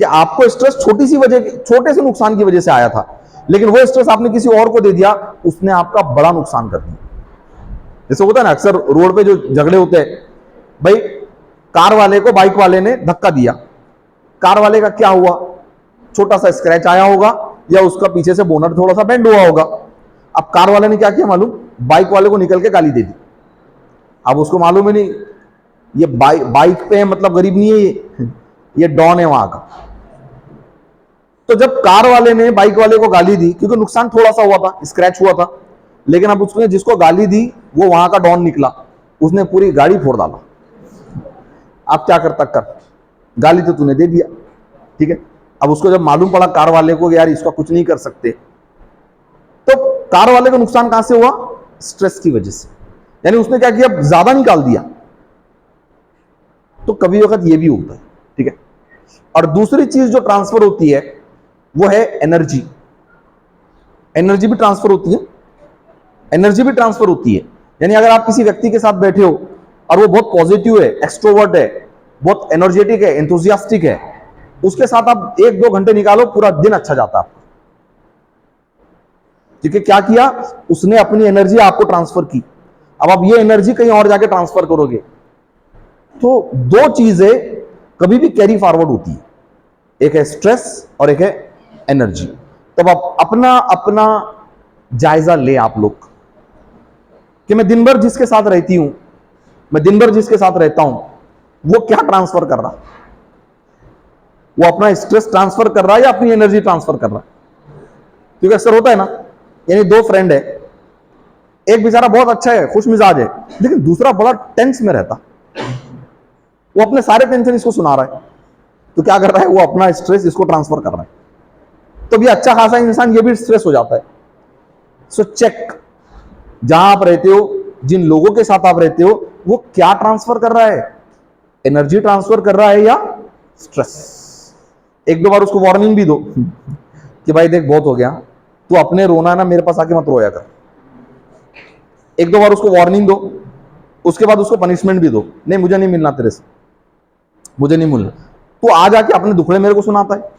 [SPEAKER 1] कि आपको स्ट्रेस छोटी सी वजह, छोटे से नुकसान की वजह से आया था, लेकिन वो स्ट्रेस आपने किसी और को दे दिया, उसने आपका बड़ा नुकसान कर दिया। जैसे होता है ना अक्सर रोड पे जो झगड़े होते हैं, भाई कार वाले को बाइक वाले ने धक्का दिया, कार वाले का क्या हुआ, छोटा सा स्क्रैच आया होगा या उसका पीछे से बोनट थोड़ा सा बेंड हुआ होगा। अब कार वाले ने क्या किया मालूम, बाइक वाले को निकल के गाली दे दी। अब उसको मालूम ही नहीं ये बाइक पे है, मतलब गरीब नहीं है ये डॉन है वहां का। तो जब कार वाले ने बाइक वाले को गाली दी, क्योंकि नुकसान थोड़ा सा हुआ था, स्क्रैच हुआ था, लेकिन अब उसने जिसको गाली दी वो वहां का डॉन निकला, उसने पूरी गाड़ी फोड़ डाला। आप क्या करता कर, गाली तो तूने दे दिया, ठीक है। अब उसको जब मालूम पड़ा कार वाले को यार इसका कुछ नहीं कर सकते, तो कार वाले को नुकसान कहां से हुआ, स्ट्रेस की वजह से, यानी उसने क्या किया, ज्यादा निकाल दिया। तो कभी वक्त ये भी होता है, ठीक है। और दूसरी चीज जो ट्रांसफर होती है वो है एनर्जी, एनर्जी भी ट्रांसफर होती है, एनर्जी भी ट्रांसफर होती है। यानी अगर आप किसी व्यक्ति के साथ बैठे हो और वो बहुत पॉजिटिव है, एक्सट्रोवर्ट है, बहुत एनर्जेटिक है, एंथुसियास्टिक है, उसके साथ आप 1-2 घंटे निकालो, पूरा दिन अच्छा जाता है आपका, क्योंकि क्या किया उसने, अपनी एनर्जी आपको ट्रांसफर की। अब आप ये एनर्जी कहीं और जाके ट्रांसफर करोगे। तो दो चीजें कभी भी कैरी फॉरवर्ड होती है, एक है स्ट्रेस और एक है एनर्जी। तब आप अपना अपना जायजा ले आप लोग कि मैं दिन भर जिसके साथ रहती हूं मैं दिन भर जिसके साथ रहता हूं वो क्या ट्रांसफर कर रहा, वो अपना स्ट्रेस ट्रांसफर कर रहा है या अपनी एनर्जी ट्रांसफर कर रहा है? क्योंकि अक्सर होता है ना, यानी दो फ्रेंड है, एक बेचारा बहुत अच्छा है, खुश मिजाज है, लेकिन दूसरा बड़ा टेंस में रहता, वो अपने सारे टेंशन इसको सुना रहा है, तो क्या कर रहा है, वो अपना स्ट्रेस इसको ट्रांसफर कर रहा है। तो भी अच्छा खासा इंसान ये भी स्ट्रेस हो जाता है। सो चेक, जहां आप रहते हो, जिन लोगों के साथ आप रहते हो, वो क्या ट्रांसफर कर रहा है, एनर्जी ट्रांसफर कर रहा है या स्ट्रेस? एक दो बार उसको वार्निंग भी दो कि भाई देख बहुत हो गया, तू अपने रोना ना मेरे पास आके मत रोया कर। एक दो बार उसको वार्निंग दो, उसके बाद उसको पनिशमेंट भी दो, नहीं मुझे नहीं मिलना तेरे से, मुझे नहीं मिलना। तू आ जाके अपने दुखड़े मेरे को सुनाता है।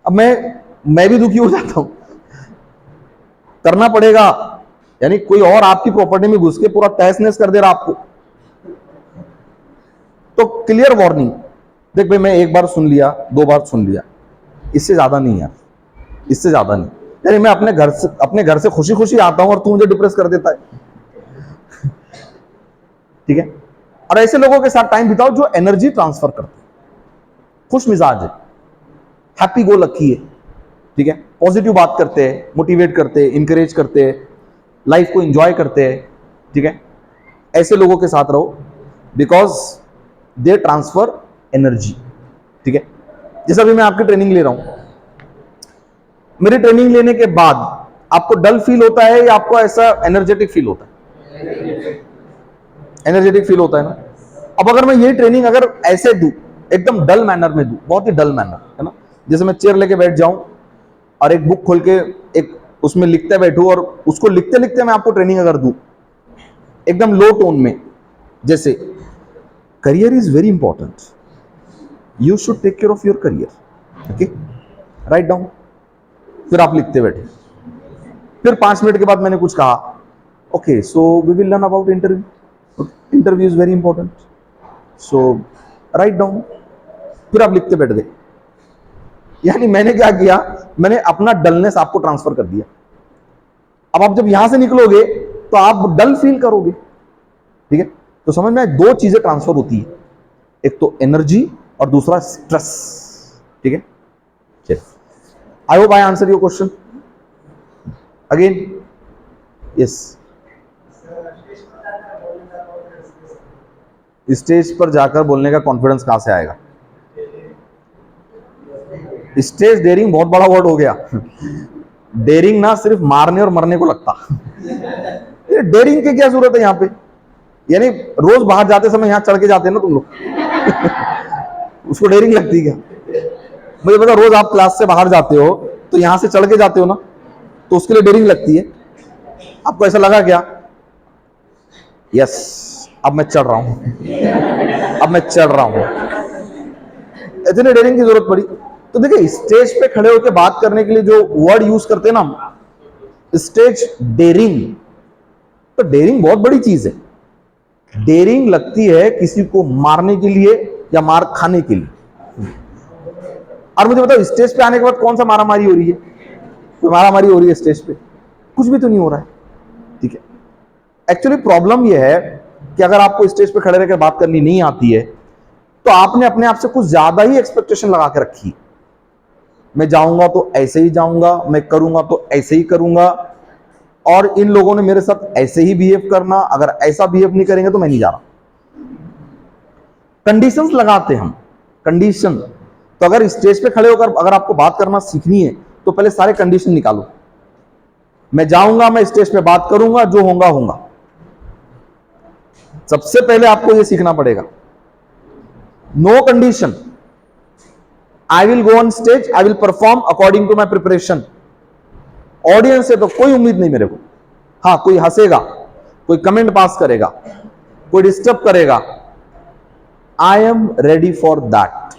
[SPEAKER 1] अब मैं भी दुखी हो जाता हूं, करना पड़ेगा, यानी कोई और आपकी प्रॉपर्टी में घुस के पूरा तहस नहस कर दे रहा आपको, तो क्लियर वार्निंग, देख भाई मैं एक बार सुन लिया, दो बार सुन लिया, इससे ज्यादा नहीं यार, इससे ज्यादा नहीं। यानी मैं अपने घर से खुशी खुशी आता हूं और तू मुझे डिप्रेस कर देता है। ठीक है, और ऐसे लोगों के साथ टाइम बिताओ जो एनर्जी ट्रांसफर करते हैं, खुश मिजाज है, हैप्पी गो लकी है, ठीक है, पॉजिटिव बात करते हैं, मोटिवेट करते हैं, इंकरेज करते हैं, लाइफ को एंजॉय करते हैं। ठीक है, ऐसे लोगों के साथ रहो, बिकॉज दे ट्रांसफर एनर्जी। ठीक है, जैसा अभी मैं आपकी ट्रेनिंग ले रहा हूं, मेरी ट्रेनिंग लेने के बाद आपको डल फील होता है या आपको ऐसा एनर्जेटिक फील होता है? एनर्जेटिक फील होता है ना। अब अगर मैं ये ट्रेनिंग अगर ऐसे दूं, एकदम डल मैनर में दूं, बहुत ही डल मैनर है ना, जैसे मैं चेयर लेके बैठ जाऊं और एक बुक खोल के एक उसमें लिखते बैठूं और उसको लिखते लिखते मैं आपको ट्रेनिंग अगर दूं एकदम लो टोन में, जैसे career is very important, you should take care of your career, okay, write down, फिर आप लिखते बैठे, फिर 5 मिनट के बाद मैंने कुछ कहा, okay so we will learn about interview, interview is very important, so write down, फिर आप लिखते बैठ गए। यानी मैंने क्या किया, मैंने अपना डलनेस आपको ट्रांसफर कर दिया। अब आप जब यहां से निकलोगे तो आप डल फील करोगे। ठीक है, तो समझ में दो चीजें ट्रांसफर होती है, एक तो एनर्जी और दूसरा स्ट्रेस। ठीक है, चलिए, आई hope I answer your question again. Yes, stage पर जाकर बोलने का कॉन्फिडेंस कहां से आएगा? स्टेज डेयरिंग बहुत बड़ा वर्ड हो गया। डेयरिंग ना सिर्फ मारने और मरने को लगता। ये डेयरिंग की क्या जरूरत है यहाँ पे? यानी रोज बाहर जाते समय यहाँ चढ़ के जाते हैं ना तुम लोग। उसको डेयरिंग लगती है क्या? मुझे पता, रोज आप क्लास से बाहर जाते हो तो यहां से चढ़ के जाते हो ना, तो उसके लिए डेयरिंग लगती है। आपको ऐसा लगा क्या? यस, अब मैं चढ़ रहा हूं, अब मैं चढ़ रहा हूं, इतने डेयरिंग की जरूरत पड़ी। तो देखिए, स्टेज पे खड़े होकर बात करने के लिए जो वर्ड यूज करते हैं ना, स्टेज डेयरिंग, तो डेयरिंग बहुत बड़ी चीज है। डेयरिंग लगती है किसी को मारने के लिए या मार खाने के लिए। और मुझे बताओ, स्टेज पे आने के बाद कौन सा मारामारी हो रही है? कोई मारामारी हो रही है स्टेज पे? कुछ भी तो नहीं हो रहा है। ठीक है, एक्चुअली प्रॉब्लम यह है कि अगर आपको स्टेज पे खड़े रहकर बात करनी नहीं आती है तो आपने अपने आप से कुछ ज्यादा ही एक्सपेक्टेशन लगा के रखी। मैं जाऊंगा तो ऐसे ही जाऊंगा, मैं करूंगा तो ऐसे ही करूंगा, और इन लोगों ने मेरे साथ ऐसे ही बिहेव करना, अगर ऐसा बिहेव नहीं करेंगे तो मैं नहीं जा रहा। कंडीशंस लगाते हम, कंडीशन। तो अगर स्टेज पे खड़े होकर अगर आपको बात करना सीखनी है तो पहले सारे कंडीशन निकालो। मैं जाऊंगा, मैं स्टेज पे बात करूंगा, जो होगा होगा। सबसे पहले आपको यह सीखना पड़ेगा, no condition, I will go on stage, I will perform according to my preparation. Audience से तो कोई उम्मीद नहीं मेरे को। हाँ, कोई हंसेगा, कोई कमेंट पास करेगा, कोई डिस्टर्ब करेगा, I am ready for that.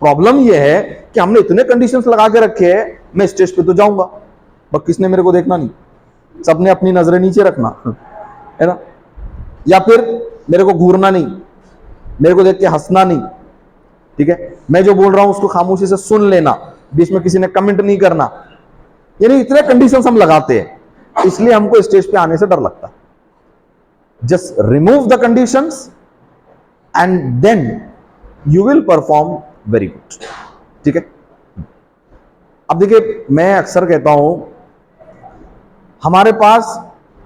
[SPEAKER 1] Problem यह है कि हमने इतने कंडीशंस लगा के रखे हैं, मैं स्टेज पे तो जाऊंगा, बस किसने मेरे को देखना नहीं, सबने अपनी नजरें नीचे रखना है ना, या फिर मेरे को घूरना नहीं, मेरे को देख के हंसना नहीं। ठीक है, मैं जो बोल रहा हूं उसको खामोशी से सुन लेना, बीच में किसी ने कमेंट नहीं करना। यानी इतने कंडीशंस हम लगाते हैं, इसलिए हमको स्टेज पे आने से डर लगता है। Just remove the conditions and then you will perform very good. ठीक है। अब देखिए, मैं अक्सर कहता हूं हमारे पास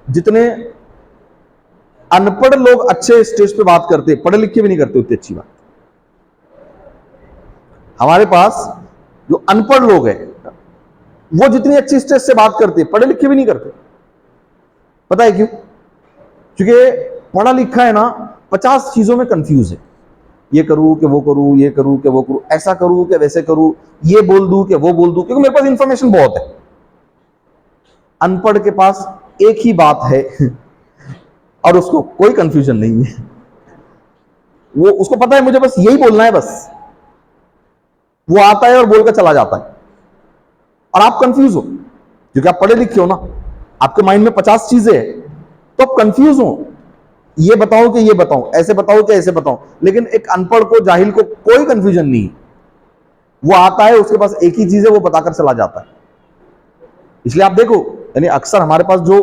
[SPEAKER 1] जितने अनपढ़ लोग अच्छे स्टेज पे बात करते, पढ़े लिखे भी नहीं करते उतनी अच्छी बात। हमारे पास जो अनपढ़ लोग हैं वो जितनी अच्छी स्टेज से बात करते, पढ़े लिखे भी नहीं करते। पता है क्यों? क्योंकि पढ़ा लिखा है ना 50 चीजों में कंफ्यूज है। ये करूं कि वो करूं, ये करूं कि वो करूं, ऐसा करूं कि वैसे करूं, ये बोल दूं कि वो बोल दूं, क्योंकि मेरे पास इंफॉर्मेशन बहुत है। अनपढ़ के पास एक ही बात है और उसको कोई कंफ्यूजन नहीं है। वो उसको पता है मुझे बस यही बोलना है, बस वो आता है और बोलकर चला जाता है। और आप कंफ्यूज हो क्योंकि आप पढ़े लिखे हो ना, आपके माइंड में 50 चीजें हैं, तो आप कंफ्यूज हो, ये बताओ कि ये बताओ, ऐसे बताओ कि ऐसे बताओ। लेकिन एक अनपढ़ को, जाहिल को कोई कंफ्यूजन नहीं है। वो आता है, उसके पास एक ही चीज है, वो बताकर चला जाता है। इसलिए आप देखो, यानी अक्सर हमारे पास जो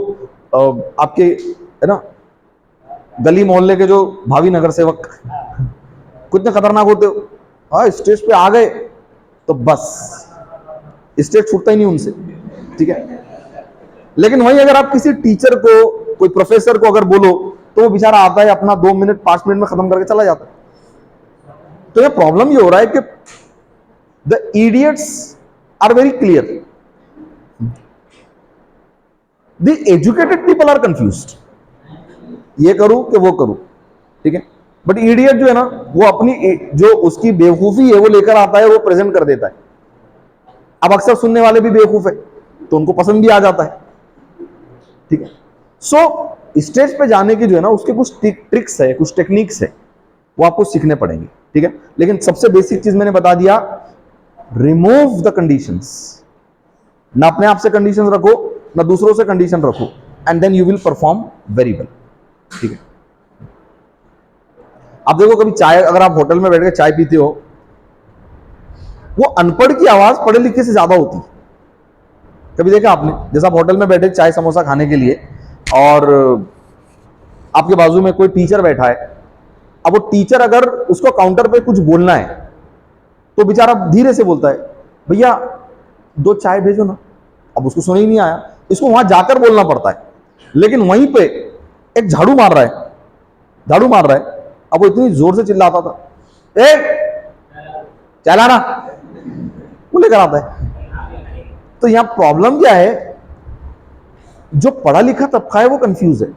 [SPEAKER 1] आपके है ना गली मोहल्ले के जो भावी नगर सेवक कितने खतरनाक होते हो, हाँ स्टेज पे आ गए तो बस स्टेज छूटता ही नहीं उनसे। ठीक है। लेकिन वहीं अगर आप किसी टीचर को, कोई प्रोफेसर को अगर बोलो तो वो बेचारा आता है, अपना 2 मिनट 5 मिनट में खत्म करके चला जाता है। तो ये प्रॉब्लम ये हो रहा है कि the idiots are very clear, the educated people are confused, ये करूं कि वो करूं। ठीक है। बट इडियट जो है ना, वो अपनी जो उसकी बेवकूफी है वो लेकर आता है, वो प्रेजेंट कर देता है। अब अक्सर सुनने वाले भी बेवकूफ है तो उनको पसंद भी आ जाता है। ठीक है। सो स्टेज पे जाने की जो है ना, उसके कुछ ट्रिक्स है, कुछ टेक्निक्स है, वो आपको सीखने पड़ेंगे। ठीक है। लेकिन सबसे बेसिक चीज मैंने बता दिया, रिमूव द कंडीशंस। ना अपने आप से कंडीशन रखो, ना दूसरों से कंडीशन रखो, and then you will perform very well. ठीक है। आप देखो, कभी चाय, अगर आप होटल में बैठ के चाय पीते हो, वो अनपढ़ की आवाज पढ़े लिखे से ज्यादा होती है। कभी देखा आपने? जैसे आप होटल में बैठे चाय समोसा खाने के लिए और आपके बाजू में कोई टीचर बैठा है। अब वो टीचर अगर उसको काउंटर पे कुछ बोलना है तो बेचारा धीरे से बोलता है, भैया 2 चाय भेजो ना। अब उसको सुन ही नहीं आया, इसको वहां जाकर बोलना पड़ता है। लेकिन वहीं पे एक झाड़ू मार रहा है, झाड़ू मार रहा है, अब वो इतनी जोर से चिल्लाता था, ए चला ना, वो लेकर आता है। तो यहां प्रॉब्लम क्या है? जो पढ़ा लिखा तबका है वो कंफ्यूज है,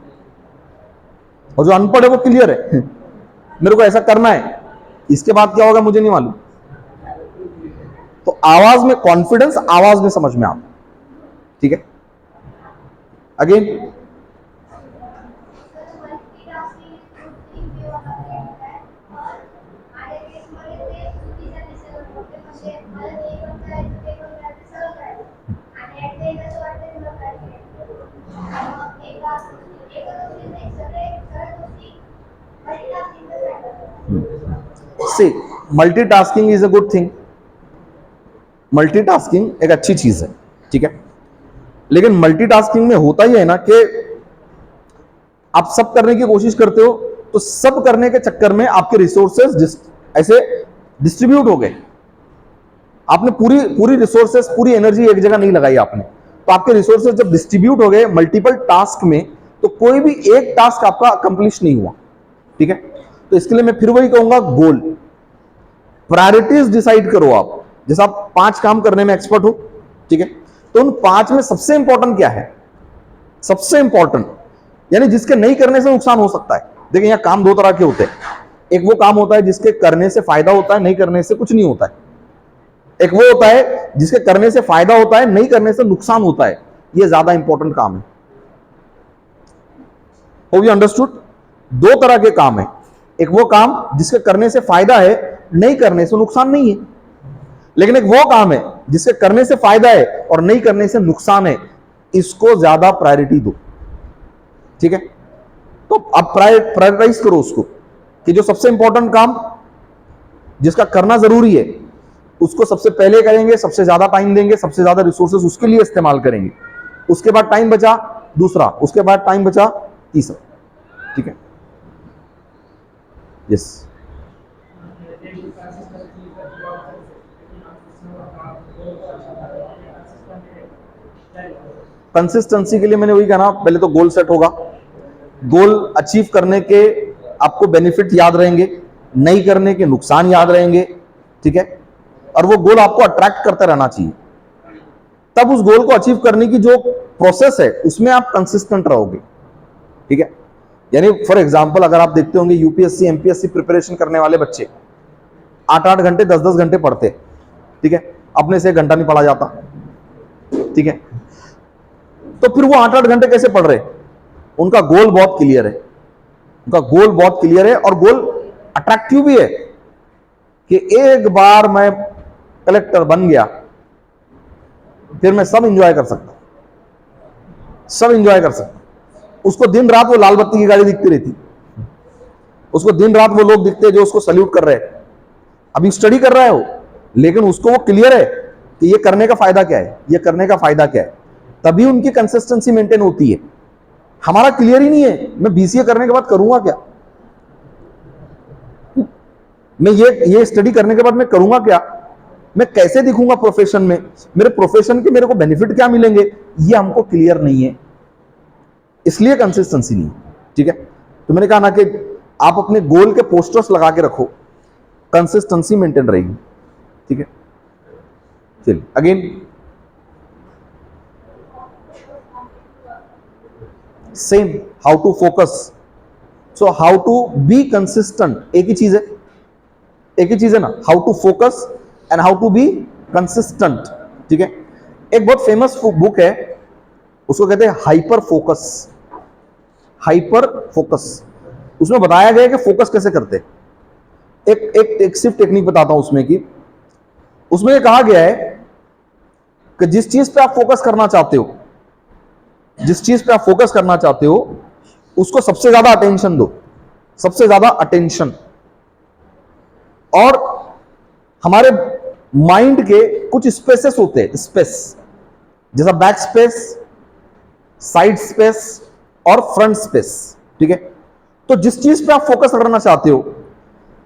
[SPEAKER 1] और जो अनपढ़ है वो क्लियर है। मेरे को ऐसा करना है, इसके बाद क्या होगा मुझे नहीं मालूम। तो आवाज में कॉन्फिडेंस, आवाज में समझ में आता। ठीक है। Again, see multitasking is a good thing. Multitasking एक अच्छी चीज है। ठीक है। लेकिन मल्टीटास्किंग में होता ही है ना कि आप सब करने की कोशिश करते हो, तो सब करने के चक्कर में आपके रिसोर्सेज ऐसे डिस्ट्रीब्यूट हो गए। आपने पूरी रिसोर्सेज, पूरी एनर्जी एक जगह नहीं लगाई आपने, तो आपके रिसोर्सेज जब डिस्ट्रीब्यूट हो गए मल्टीपल टास्क में, तो कोई भी एक टास्क आपका अकम्प्लिश नहीं हुआ। ठीक है। तो इसके लिए मैं फिर वही कहूंगा, गोल, प्रायोरिटीज डिसाइड करो आप। जैसे आप 5 काम करने में एक्सपर्ट हो, ठीक है, तो उन 5 में सबसे इंपॉर्टेंट क्या है? सबसे इंपॉर्टेंट, यानी जिसके नहीं करने से नुकसान हो सकता है। देखिए, यहां काम 2 तरह के होते हैं। एक वो काम होता है जिसके करने से फायदा होता है, नहीं करने से कुछ नहीं होता है। एक वो होता है जिसके करने से फायदा होता है, नहीं करने से नुकसान होता है। ये ज्यादा इंपॉर्टेंट काम है। Hope you understood? 2 तरह के काम है। एक वो काम जिसके करने से फायदा है, नहीं करने से नुकसान नहीं है। लेकिन एक वो काम है जिसके करने से फायदा है और नहीं करने से नुकसान है, इसको ज्यादा प्रायोरिटी दो। ठीक है। तो अब प्रायोरिटाइज करो उसको, कि जो सबसे इंपॉर्टेंट काम जिसका करना जरूरी है उसको सबसे पहले करेंगे, सबसे ज्यादा टाइम देंगे, सबसे ज्यादा रिसोर्सेज उसके लिए इस्तेमाल करेंगे। उसके बाद टाइम बचा दूसरा, उसके बाद टाइम बचा तीसरा। ठीक है, यस। कंसिस्टेंसी के लिए मैंने वही कहना, पहले तो गोल सेट होगा, गोल अचीव करने के आपको बेनिफिट याद रहेंगे, नहीं करने के नुकसान याद रहेंगे, ठीक है, और वो गोल आपको अट्रैक्ट करते रहना चाहिए। तब उस गोल को अचीव करने की जो प्रोसेस है उसमें आप कंसिस्टेंट रहोगे, ठीक है। यानी फॉर एग्जांपल अगर आप देखते होंगे यूपीएससी एमपीएससी प्रिपरेशन करने वाले बच्चे 8-8 घंटे 10-10 घंटे पढ़ते, ठीक है, अपने से 1 घंटा नहीं पढ़ा जाता, ठीक है, तो फिर वो 8-8 घंटे कैसे पढ़ रहे? उनका गोल बहुत क्लियर है, उनका गोल बहुत क्लियर है, और गोल अट्रैक्टिव भी है कि एक बार मैं कलेक्टर बन गया फिर मैं सब एंजॉय कर सकता, सब एंजॉय कर सकता। उसको दिन रात वो लाल बत्ती की गाड़ी दिखती रहती, उसको दिन रात वो लोग दिखते जो उसको सल्यूट कर रहे हैं, अभी स्टडी कर रहा है वो, लेकिन उसको वो क्लियर है कि ये करने का फायदा क्या है, ये करने का फायदा क्या है, तभी उनकी कंसिस्टेंसी मेंटेन होती है। हमारा क्लियर ही नहीं है, मैं बीसीए करने के बाद करूंगा क्या, मैं ये स्टडी करने के बाद मैं करूंगा क्या, मैं कैसे दिखूंगा प्रोफेशन में, मेरे प्रोफेशन के मेरे को बेनिफिट क्या मिलेंगे, ये हमको क्लियर नहीं है, इसलिए कंसिस्टेंसी नहीं, ठीक है। तो मैंने कहा ना कि आप अपने गोल के पोस्टर्स लगा के रखो, कंसिस्टेंसी मेंटेन रहेगी, ठीक है। चलिए again, same how to focus, so how to be consistent, एक ही चीज है, एक ही चीज है ना, how to focus and how to be consistent, ठीक है। एक बहुत फेमस बुक है, उसको कहते हैं हाइपर फोकस, हाइपर फोकस। उसमें बताया गया है कि फोकस कैसे करते हैं। एक सिर्फ टेक्निक बताता हूं उसमें की, उसमें ये कहा गया है कि जिस चीज पे आप फोकस करना चाहते हो, जिस चीज पे आप फोकस करना चाहते हो उसको सबसे ज्यादा अटेंशन दो, सबसे ज्यादा अटेंशन। और हमारे माइंड के कुछ स्पेसेस होते हैं, स्पेस जैसा बैक स्पेस, साइड स्पेस और फ्रंट स्पेस, ठीक है। तो जिस चीज पे आप फोकस करना चाहते हो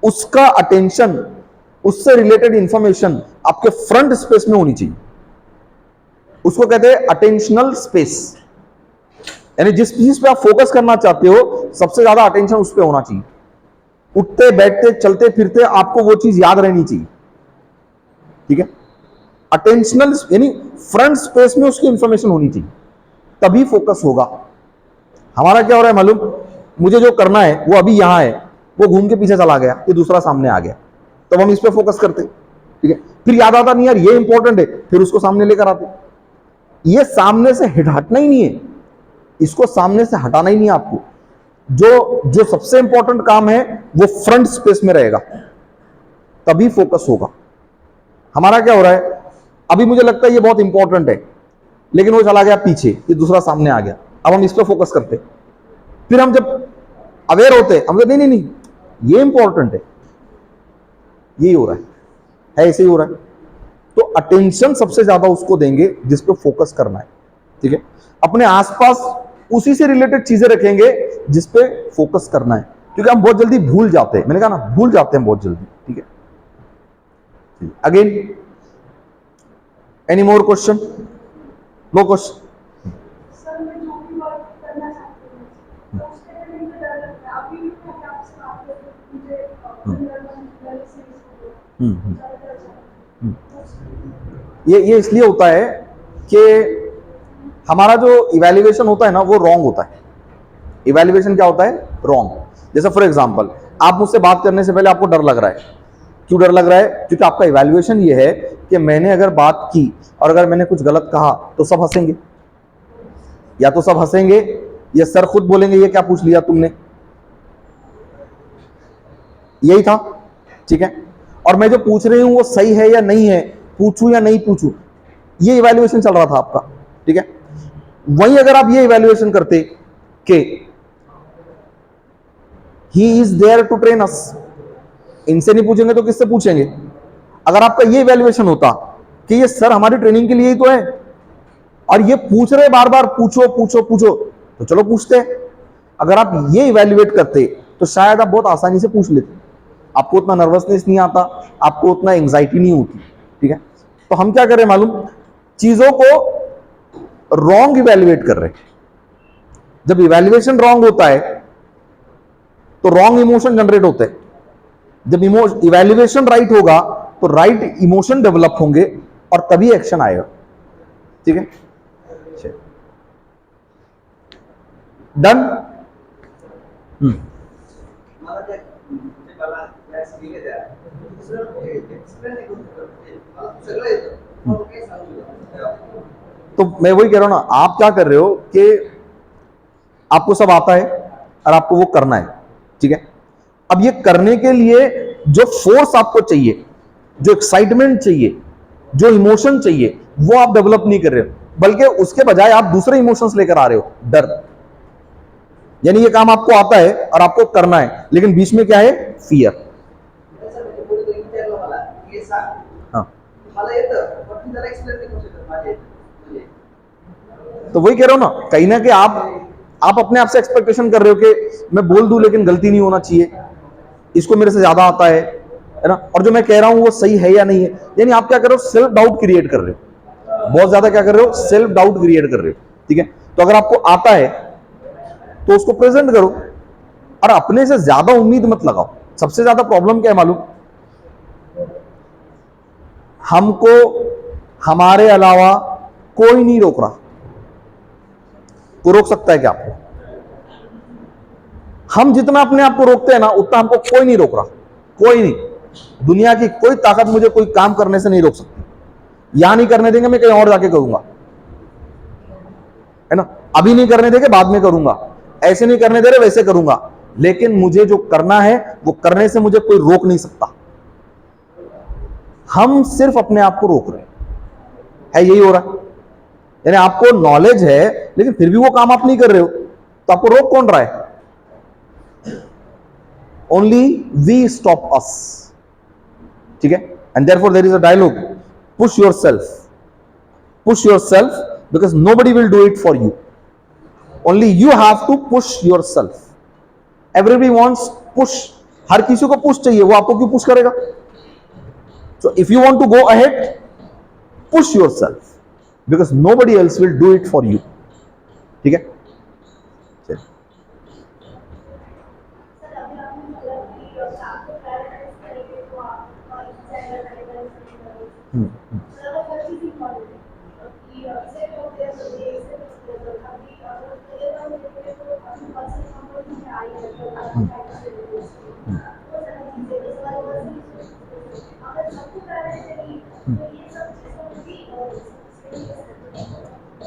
[SPEAKER 1] उसका अटेंशन, उससे रिलेटेड इंफॉर्मेशन आपके फ्रंट स्पेस में होनी चाहिए, उसको कहते हैं अटेंशनल स्पेस। यानी जिस चीज पे आप फोकस करना चाहते हो सबसे ज्यादा अटेंशन उस पर होना चाहिए, उठते बैठते चलते फिरते आपको वो चीज याद रहनी चाहिए, ठीक है। अटेंशनल यानी फ्रंट स्पेस में उसकी इंफॉर्मेशन होनी चाहिए, तभी फोकस होगा। हमारा क्या हो रहा है मालूम, मुझे जो करना है वो अभी यहां है, वो घूम के पीछे चला गया, ये दूसरा सामने आ गया, तब हम इस पे फोकस करते, ठीक है। फिर याद आता नहीं यार ये इंपॉर्टेंट है, फिर उसको सामने लेकर आते। ये सामने से हटना ही नहीं है, इसको सामने से हटाना ही नहीं है आपको। जो सबसे इंपॉर्टेंट काम है वो फ्रंट स्पेस में रहेगा, तभी फोकस होगा। हमारा क्या हो रहा है, अभी मुझे लगता है ये बहुत इंपॉर्टेंट है, लेकिन वो चला गया पीछे, ये दूसरा सामने आ गया, अब हम इस पर फोकस करते। फिर हम जब अवेयर होते हम कहते नहीं नहीं नहीं ये इंपॉर्टेंट है, यही हो रहा है ऐसे ही हो रहा है। तो अटेंशन सबसे ज्यादा उसको देंगे जिस पे फोकस करना है, ठीक है। अपने आसपास उसी से रिलेटेड चीजें रखेंगे जिस पे फोकस करना है, क्योंकि हम बहुत जल्दी भूल जाते हैं, मैंने कहा ना भूल जाते हैं बहुत जल्दी, ठीक है। Again any more question? No question?
[SPEAKER 2] Sir मैं जो भी वर्क करना चाहती हूँ तो उसके लिए मुझे डर लगता है, अभी भी मैं आपसे बात कर रही हूँ, मुझे
[SPEAKER 1] ये इसलिए होता है कि हमारा जो इवैल्यूएशन होता है ना वो रॉन्ग होता है। इवैल्यूएशन क्या होता है? रॉन्ग। जैसे फॉर एग्जांपल आप मुझसे बात करने से पहले आपको डर लग रहा है, क्यों डर लग रहा है? क्योंकि आपका इवैल्यूएशन ये है कि मैंने अगर बात की और अगर मैंने कुछ गलत कहा तो सब हंसेंगे, या तो सब हंसेंगे या सर खुद बोलेंगे ये क्या पूछ लिया तुमने, यही था, ठीक है। और मैं जो पूछ रही हूं वो सही है या नहीं है, पूछूं या नहीं पूछूं, ये इवैल्यूएशन चल रहा था आपका, ठीक है। वहीं अगर आप ये इवैल्यूएशन करते कि he is there to train us, इनसे नहीं पूछेंगे तो किससे पूछेंगे, अगर आपका ये इवैल्यूएशन होता कि ये सर हमारी ट्रेनिंग के लिए ही तो है और ये पूछ रहे बार बार पूछो पूछो पूछो, तो चलो पूछते हैं। अगर आप ये इवेल्युएट करते तो शायद आप बहुत आसानी से पूछ लेते, आपको उतना नर्वसनेस नहीं आता, आपको उतना एंग्जाइटी नहीं होती। ठीक है, तो हम क्या कर रहे हैं मालूम, चीजों को रॉन्ग इवेल्युएट कर रहे हैं। जब इवेल्युएशन रॉन्ग होता है तो रॉन्ग इमोशन जनरेट होते हैं। जब इवेल्युएशन राइट होगा तो राइट इमोशन डेवलप होंगे और तभी एक्शन आएगा। ठीक है, डन। तो मैं वही कह रहा हूं ना, आप क्या कर रहे हो कि आपको सब आता है और आपको वो करना है। ठीक है, अब ये करने के लिए जो फोर्स आपको चाहिए, जो एक्साइटमेंट चाहिए, जो इमोशन चाहिए, वो आप डेवलप नहीं कर रहे हो, बल्कि उसके बजाय आप दूसरे इमोशंस लेकर आ रहे हो। डर, यानी ये काम आपको आता है और आपको करना है, लेकिन बीच में क्या है, फियर। हाँ, तो वही कह रहा हूं ना, कहीं ना कहीं आप अपने आप से एक्सपेक्टेशन कर रहे हो कि मैं बोल दूं लेकिन गलती नहीं होना चाहिए, इसको मेरे से ज्यादा आता है ना, और जो मैं कह रहा हूं वो सही है या नहीं है। यानी आप क्या कर रहे हो, सेल्फ डाउट क्रिएट कर रहे हो, बहुत ज्यादा क्या कर रहे हो, सेल्फ डाउट क्रिएट कर रहे हो। ठीक है, तो अगर आपको आता है तो उसको प्रेजेंट करो और अपने से ज्यादा उम्मीद मत लगाओ। सबसे ज्यादा प्रॉब्लम क्या है मालूम, हमको हमारे अलावा कोई नहीं रोक रहा। को रोक सकता है क्या आपको? हम जितना अपने आप को रोकते हैं ना, उतना हमको कोई नहीं रोक रहा, कोई नहीं। दुनिया की कोई ताकत मुझे कोई काम करने से नहीं रोक सकती। यहां नहीं करने देंगे, मैं कहीं और जाके करूंगा, है ना। अभी नहीं करने देंगे, बाद में करूंगा, ऐसे नहीं करने दे रहे, वैसे करूंगा, लेकिन मुझे जो करना है वो करने से मुझे कोई रोक नहीं सकता। हम सिर्फ अपने आप को रोक रहे हैं, यही हो रहा है। यानी आपको नॉलेज है लेकिन फिर भी वो काम आप नहीं कर रहे हो, तो आपको रोक कौन रहा है? Only we stop us. ठीक है, and therefore there is a dialogue, push yourself because nobody will do it for you, only you have to push yourself. Everybody wants push, हर किसी को पुश चाहिए, वो आपको क्यों पुश करेगा? So if you want to go ahead, push yourself because nobody else will do it for you. ठीक है, चलिए।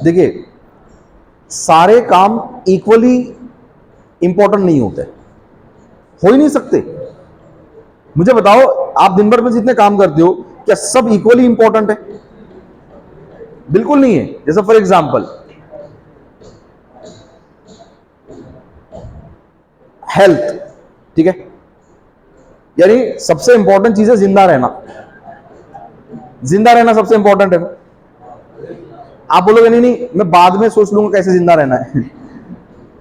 [SPEAKER 1] देखिए, सारे काम इक्वली इंपॉर्टेंट नहीं होते, हो ही नहीं सकते। मुझे बताओ, आप दिन भर में जितने काम करते हो, क्या सब इक्वली इंपॉर्टेंट है? बिल्कुल नहीं है। जैसे फॉर एग्जांपल हेल्थ, ठीक है, यानी सबसे इंपॉर्टेंट चीज है जिंदा रहना। जिंदा रहना सबसे इंपॉर्टेंट है ना। आप बोलोगे नहीं नहीं, मैं बाद में सोच लूंगा कैसे जिंदा रहना है,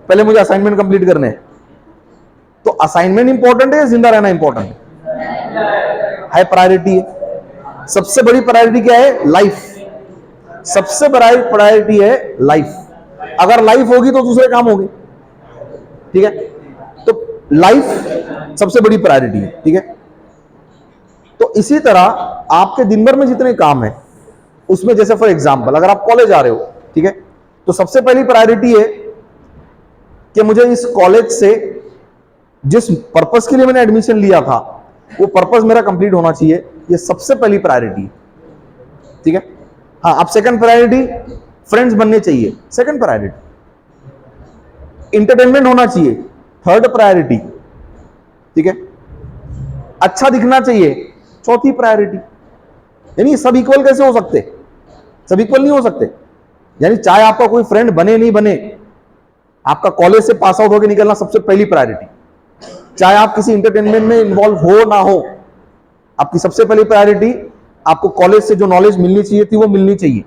[SPEAKER 1] पहले मुझे असाइनमेंट कंप्लीट करने हैं। तो असाइनमेंट इंपॉर्टेंट है या जिंदा रहना इंपॉर्टेंट है? हाई प्रायोरिटी है। सबसे बड़ी प्रायोरिटी क्या है? लाइफ। सबसे बड़ी प्रायोरिटी है लाइफ। अगर लाइफ होगी तो दूसरे काम होंगे। ठीक है, तो लाइफ सबसे बड़ी प्रायोरिटी है। ठीक है, तो इसी तरह आपके दिन भर में जितने काम है उसमें, जैसे फॉर एग्जांपल अगर आप कॉलेज आ रहे हो, ठीक है, तो सबसे पहली प्रायोरिटी है कि मुझे इस कॉलेज से जिस पर्पस के लिए मैंने एडमिशन लिया था वो पर्पस मेरा कंप्लीट होना चाहिए। ये सबसे पहली प्रायोरिटी। ठीक है, हाँ, अब सेकंड प्रायोरिटी फ्रेंड्स बनने चाहिए, सेकंड प्रायोरिटी। इंटरटेनमेंट होना चाहिए, थर्ड प्रायोरिटी। ठीक है, अच्छा दिखना चाहिए, चौथी प्रायोरिटी। यानी सब इक्वल कैसे हो सकते? सब इक्वल नहीं हो सकते। यानी चाहे आपका कोई फ्रेंड बने नहीं बने, आपका कॉलेज से पास आउट होकर निकलना सबसे पहली प्रायोरिटी। चाहे आप किसी इंटरटेनमेंट में इन्वॉल्व हो ना हो, आपकी सबसे पहली प्रायोरिटी आपको कॉलेज से जो नॉलेज मिलनी चाहिए थी वो मिलनी चाहिए।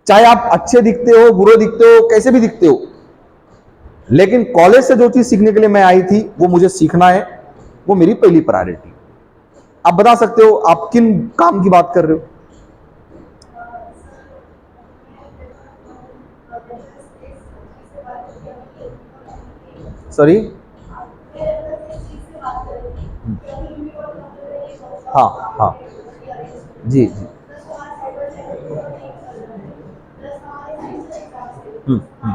[SPEAKER 1] चाहे आप अच्छे दिखते हो, बुरे दिखते हो, कैसे भी दिखते हो, लेकिन कॉलेज से जो चीज सीखने के लिए मैं आई थी वो मुझे सीखना है, वो मेरी पहली प्रायोरिटी। आप बता सकते हो आप किन काम की बात कर रहे हो? सॉरी, हाँ हाँ, जी जी, हम्म हम्म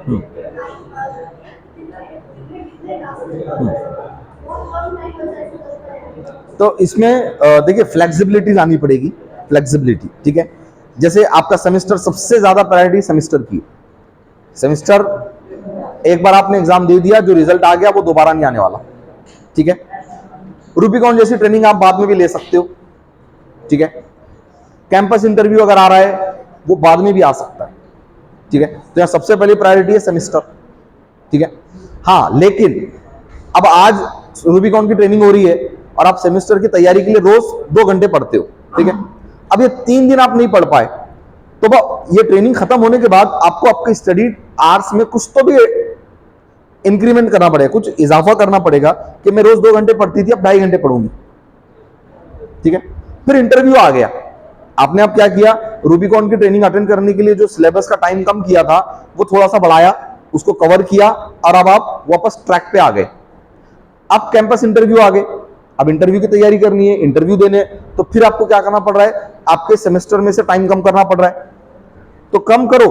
[SPEAKER 1] हम्म तो इसमें देखिए फ्लेक्सिबिलिटी लानी पड़ेगी, फ्लेक्सिबिलिटी, ठीक है। जैसे आपका सेमेस्टर, सबसे ज्यादा प्रायोरिटी सेमेस्टर की। सेमेस्टर एक बार आपने एग्जाम दे दिया, जो रिजल्ट आ गया वो दोबारा नहीं आने वाला, ठीक है। रूबिकॉन जैसी ट्रेनिंग आप बाद में भी ले सकते हो, ठीक है। कैंपस इंटरव्यू अगर आ रहा है वो बाद में भी आ सकता है, ठीक है। तो यहां सबसे पहली प्रायोरिटी है सेमेस्टर, ठीक है। हाँ, लेकिन अब आज रूबिकॉन की ट्रेनिंग हो रही है और आप सेमेस्टर की तैयारी के लिए रोज 2 घंटे पढ़ते हो, ठीक है। अब ये 3 दिन आप नहीं पढ़ पाए, तो ये ट्रेनिंग खत्म होने के बाद आपको आपके स्टडी आवर्स में कुछ तो भी इंक्रीमेंट करना पड़ेगा, कुछ इजाफा करना पड़ेगा कि मैं रोज 2 घंटे पढ़ती थी अब 2.5 घंटे पढ़ूंगी, ठीक है। फिर इंटरव्यू आ गया, आपने अब क्या किया, रूबिकॉन की ट्रेनिंग अटेंड करने के लिए जो सिलेबस का टाइम कम किया था वो थोड़ा सा बढ़ाया, उसको कवर किया और अब आप वापस ट्रैक पे आ गए। अब कैंपस इंटरव्यू आ गए, अब इंटरव्यू की तैयारी करनी है, इंटरव्यू देने, तो फिर आपको क्या करना पड़ रहा है, आपके सेमेस्टर में से टाइम कम करना पड़ रहा है। तो कम करो,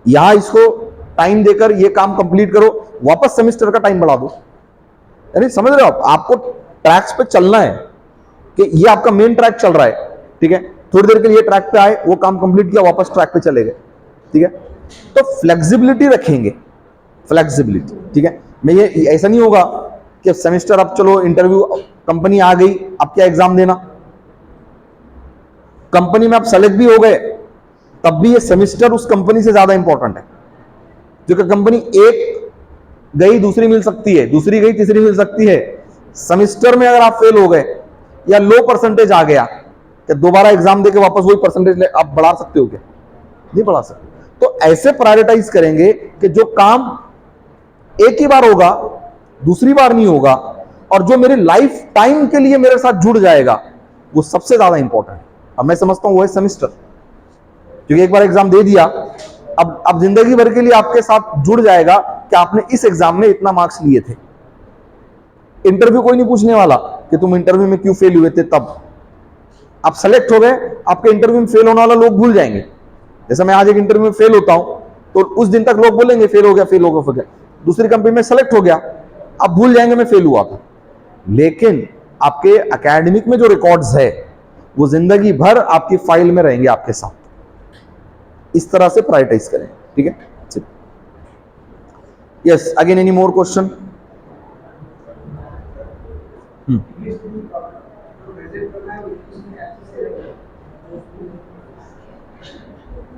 [SPEAKER 1] यहां इसको टाइम देकर ये काम कंप्लीट करो, वापस सेमेस्टर का टाइम बढ़ा दो। यानी समझ रहे हो आप, आपको ट्रैक्स पे चलना है कि ये आपका मेन ट्रैक चल रहा है, ठीक है। थोड़ी देर के लिए ट्रैक पे आए, वो काम कंप्लीट किया, वापस ट्रैक पे चले गए, ठीक है। तो फ्लेक्सिबिलिटी रखेंगे, फ्लेक्सिबिलिटी, ठीक है। मैं ये ऐसा नहीं होगा कि सेमेस्टर, अब चलो इंटरव्यू, कंपनी आ गई, अब क्या एग्जाम देना, कंपनी में आप सेलेक्ट भी हो गए तब भी ये सेमेस्टर उस कंपनी से ज्यादा इंपॉर्टेंट है, जो कि कंपनी एक गई दूसरी मिल सकती है, दूसरी गई तीसरी मिल सकती है। सेमेस्टर में अगर आप फेल हो गए या लो परसेंटेज आ गया, तो दोबारा एग्जाम देके वापस वही परसेंटेज आप बढ़ा सकते हो क्या? नहीं बढ़ा सकते। तो ऐसे प्रायोरिटाइज करेंगे कि जो काम एक ही बार होगा, दूसरी बार नहीं होगा, और जो मेरे लाइफ टाइम के लिए मेरे साथ जुड़ जाएगा, वो सबसे ज्यादा इंपॉर्टेंट है। अब मैं समझता हूं वो है सेमेस्टर, क्योंकि एक बार एग्जाम दे दिया, अब जिंदगी भर के लिए आपके साथ जुड़ जाएगा कि आपने इस एग्जाम में इतना मार्क्स लिए थे। इंटरव्यू कोई नहीं पूछने वाला कि तुम इंटरव्यू में क्यों फेल हुए थे, तब आप सेलेक्ट हो गए, आपके इंटरव्यू में फेल होने वाला लोग भूल जाएंगे। जैसे मैं आज एक इंटरव्यू में फेल होता हूं तो उस दिन तक लोग बोलेंगे फेल हो गया, फेल हो गया, फेल हो गया। दूसरी कंपनी में सेलेक्ट हो गया, अब भूल जाएंगे मैं फेल हुआ था। लेकिन आपके एकेडमिक में जो रिकॉर्ड्स है वो जिंदगी भर आपकी फाइल में रहेंगे आपके साथ। इस तरह से प्रायोरिटाइज करें, ठीक है। Yes, again any more question?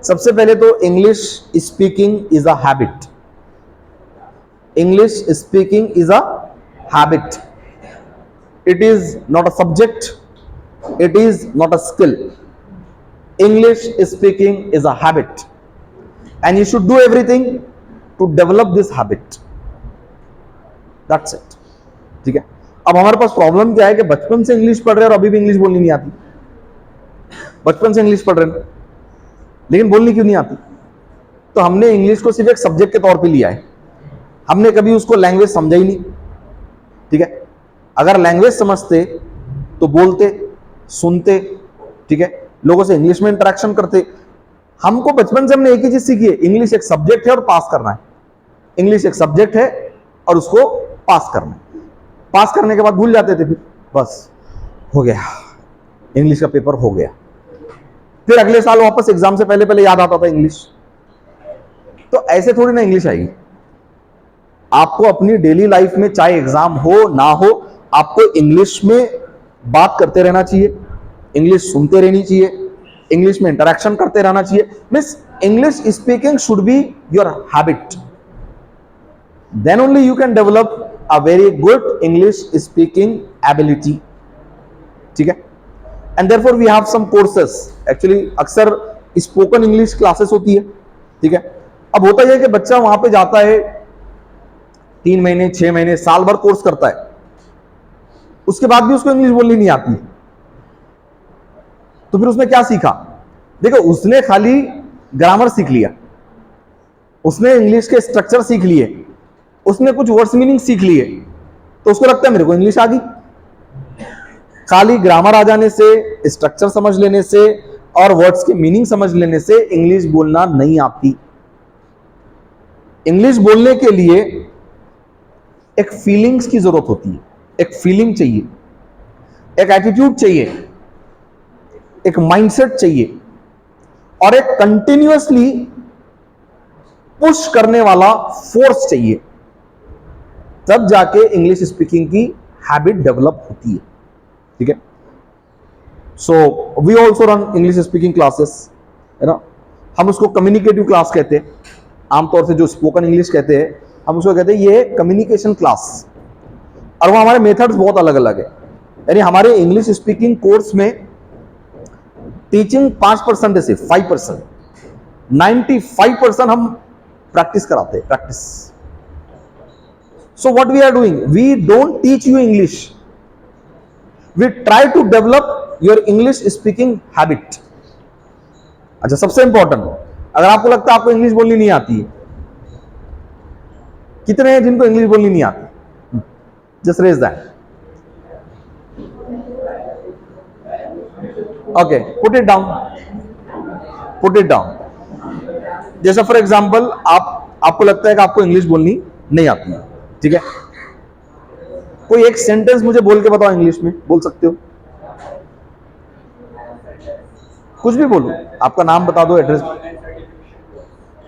[SPEAKER 1] सबसे पहले तो English speaking is a habit. English speaking is a habit, it is not a subject, it is not a skill. English speaking is a habit and you should do everything to develop this habit. That's it, ठीक है। अब हमारे पास प्रॉब्लम क्या है कि बचपन से इंग्लिश पढ़ रहे हैं और अभी भी इंग्लिश बोलनी नहीं आती। बचपन से इंग्लिश पढ़ रहे हैं लेकिन बोलनी क्यों नहीं आती? तो हमने इंग्लिश को सिर्फ एक सब्जेक्ट के तौर पे लिया है, हमने कभी उसको लैंग्वेज समझा ही नहीं, ठीक है। अगर लैंग्वेज समझते तो बोलते, सुनते, ठीक है, लोगों से इंग्लिश में इंटरेक्शन करते। हमको बचपन से हमने एक ही चीज सीखी है, इंग्लिश एक सब्जेक्ट है और पास करना है। इंग्लिश एक सब्जेक्ट है और उसको पास करना है। पास करने के बाद भूल जाते थे, फिर बस हो गया, इंग्लिश का पेपर हो गया। फिर अगले साल वापस एग्जाम से पहले पहले याद आता था इंग्लिश। तो ऐसे थोड़ी ना इंग्लिश आएगी। आपको अपनी डेली लाइफ में चाहे एग्जाम हो ना हो, आपको इंग्लिश में बात करते रहना चाहिए, इंग्लिश सुनते रहनी चाहिए, इंग्लिश में इंटरेक्शन करते रहना चाहिए। Means English speaking should be your habit, then only you can develop a very good English speaking ability, ठीक है। And therefore we have some courses, actually अक्सर स्पोकन इंग्लिश क्लासेस होती है, ठीक है। अब होता यह है कि बच्चा वहां पे जाता है, 3 महीने 6 महीने साल भर कोर्स करता है, उसके बाद भी उसको इंग्लिश बोलनी नहीं आती, तो फिर उसने क्या सीखा? देखो, उसने खाली ग्रामर सीख लिया, उसने इंग्लिश के स्ट्रक्चर सीख लिए, उसने कुछ वर्ड्स मीनिंग सीख लिए, तो उसको लगता है मेरे को इंग्लिश आ गई। खाली ग्रामर आ जाने से, स्ट्रक्चर समझ लेने से और वर्ड्स के मीनिंग समझ लेने से इंग्लिश बोलना नहीं आती। इंग्लिश बोलने के लिए एक फीलिंग्स की जरूरत होती है, एक फीलिंग चाहिए, एक एटीट्यूड चाहिए, एक माइंडसेट चाहिए और एक कंटिन्यूअसली पुश करने वाला फोर्स चाहिए, तब जाके इंग्लिश स्पीकिंग की हैबिट डेवलप होती है। ठीक है। So we also run English speaking classes, है ना। हम उसको कम्युनिकेटिव क्लास कहते हैं, आमतौर से जो स्पोकन इंग्लिश कहते हैं हम उसको कहते हैं ये कम्युनिकेशन क्लास, और वो हमारे मेथड्स बहुत अलग अलग है। यानी हमारे इंग्लिश स्पीकिंग कोर्स में टीचिंग 5% है, सिर्फ 5%, 95% हम प्रैक्टिस कराते हैं, practice. So what we are doing, we don't teach you English, we try to develop your English speaking habit. अच्छा, सबसे इंपॉर्टेंट, अगर आपको लगता है आपको इंग्लिश बोलनी नहीं आती है, कितने हैं जिनको इंग्लिश बोलनी नहीं आती? Just raise that. Okay, put it down, put it down. जैसा फॉर एग्जांपल आपको लगता है कि आपको इंग्लिश बोलनी नहीं आती है, ठीक है। कोई एक सेंटेंस मुझे बोल के बताओ, इंग्लिश में बोल सकते हो, कुछ भी बोलो, आपका नाम बता दो, address,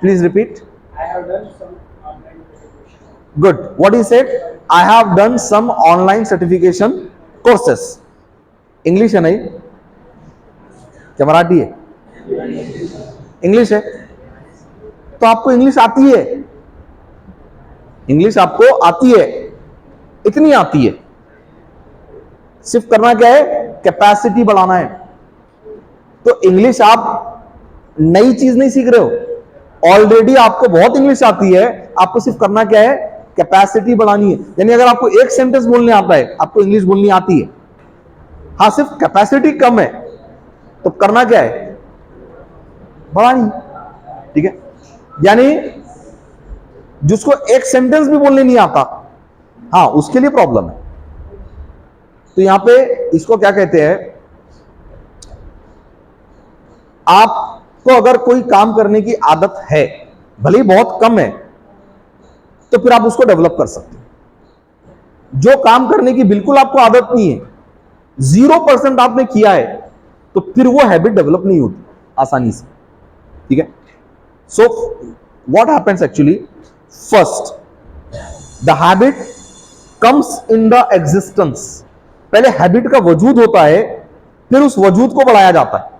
[SPEAKER 1] please repeat. Good, what he said? I have done some online certification courses. English है नहीं, क्या मराठी है? इंग्लिश है। तो आपको इंग्लिश आती है, इंग्लिश आपको आती है, इतनी आती है, सिर्फ करना क्या है? कैपेसिटी बढ़ाना है। तो इंग्लिश आप नई चीज नहीं सीख रहे हो, ऑलरेडी आपको बहुत इंग्लिश आती है, आपको सिर्फ करना क्या है? कैपेसिटी बढ़ानी है। यानी अगर आपको एक सेंटेंस बोलने आता है, आपको इंग्लिश बोलनी आती है, हाँ, सिर्फ कैपेसिटी कम है, तो करना क्या है? बढ़ानी। ठीक है। यानी जिसको एक सेंटेंस भी बोलने नहीं आता, हाँ, उसके लिए प्रॉब्लम है। तो यहां पे इसको क्या कहते हैं? आपको अगर कोई काम करने की आदत है, भले ही बहुत कम है, तो फिर आप उसको डेवलप कर सकते हो। जो काम करने की बिल्कुल आपको आदत नहीं है, 0% आपने किया है, तो फिर वो हैबिट डेवलप नहीं होती आसानी से। ठीक है। So what happens actually, first the habit comes in the existence. पहले हैबिट का वजूद होता है, फिर उस वजूद को बढ़ाया जाता है।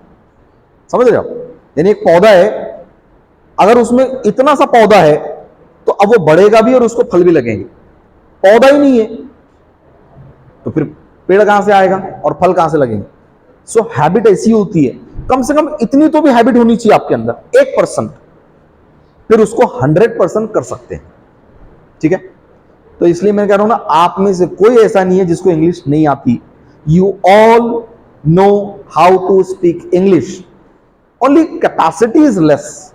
[SPEAKER 1] समझ रहे हो? यानी एक पौधा है, अगर उसमें इतना सा पौधा है तो अब वो बढ़ेगा भी और उसको फल भी लगेंगे। पौधा ही नहीं है तो फिर पेड़ कहां से आएगा और फल कहां से लगेंगे? सो हैबिट ऐसी होती है, कम से कम इतनी तो भी हैबिट होनी चाहिए आपके अंदर, 1%, फिर उसको 100% कर सकते हैं। ठीक है। तो इसलिए मैं कह रहा हूं ना, आप में से कोई ऐसा नहीं है जिसको इंग्लिश नहीं आती। You all know how to speak English, only capacity is less,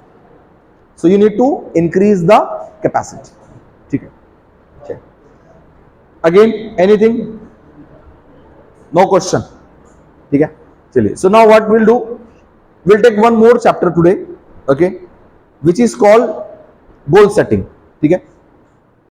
[SPEAKER 1] so you need to increase the capacity. ठीक है। Again anything? No question? ठीक है, चलिए। So now what will do, will take one more chapter today, okay, which is called goal setting. ठीक है।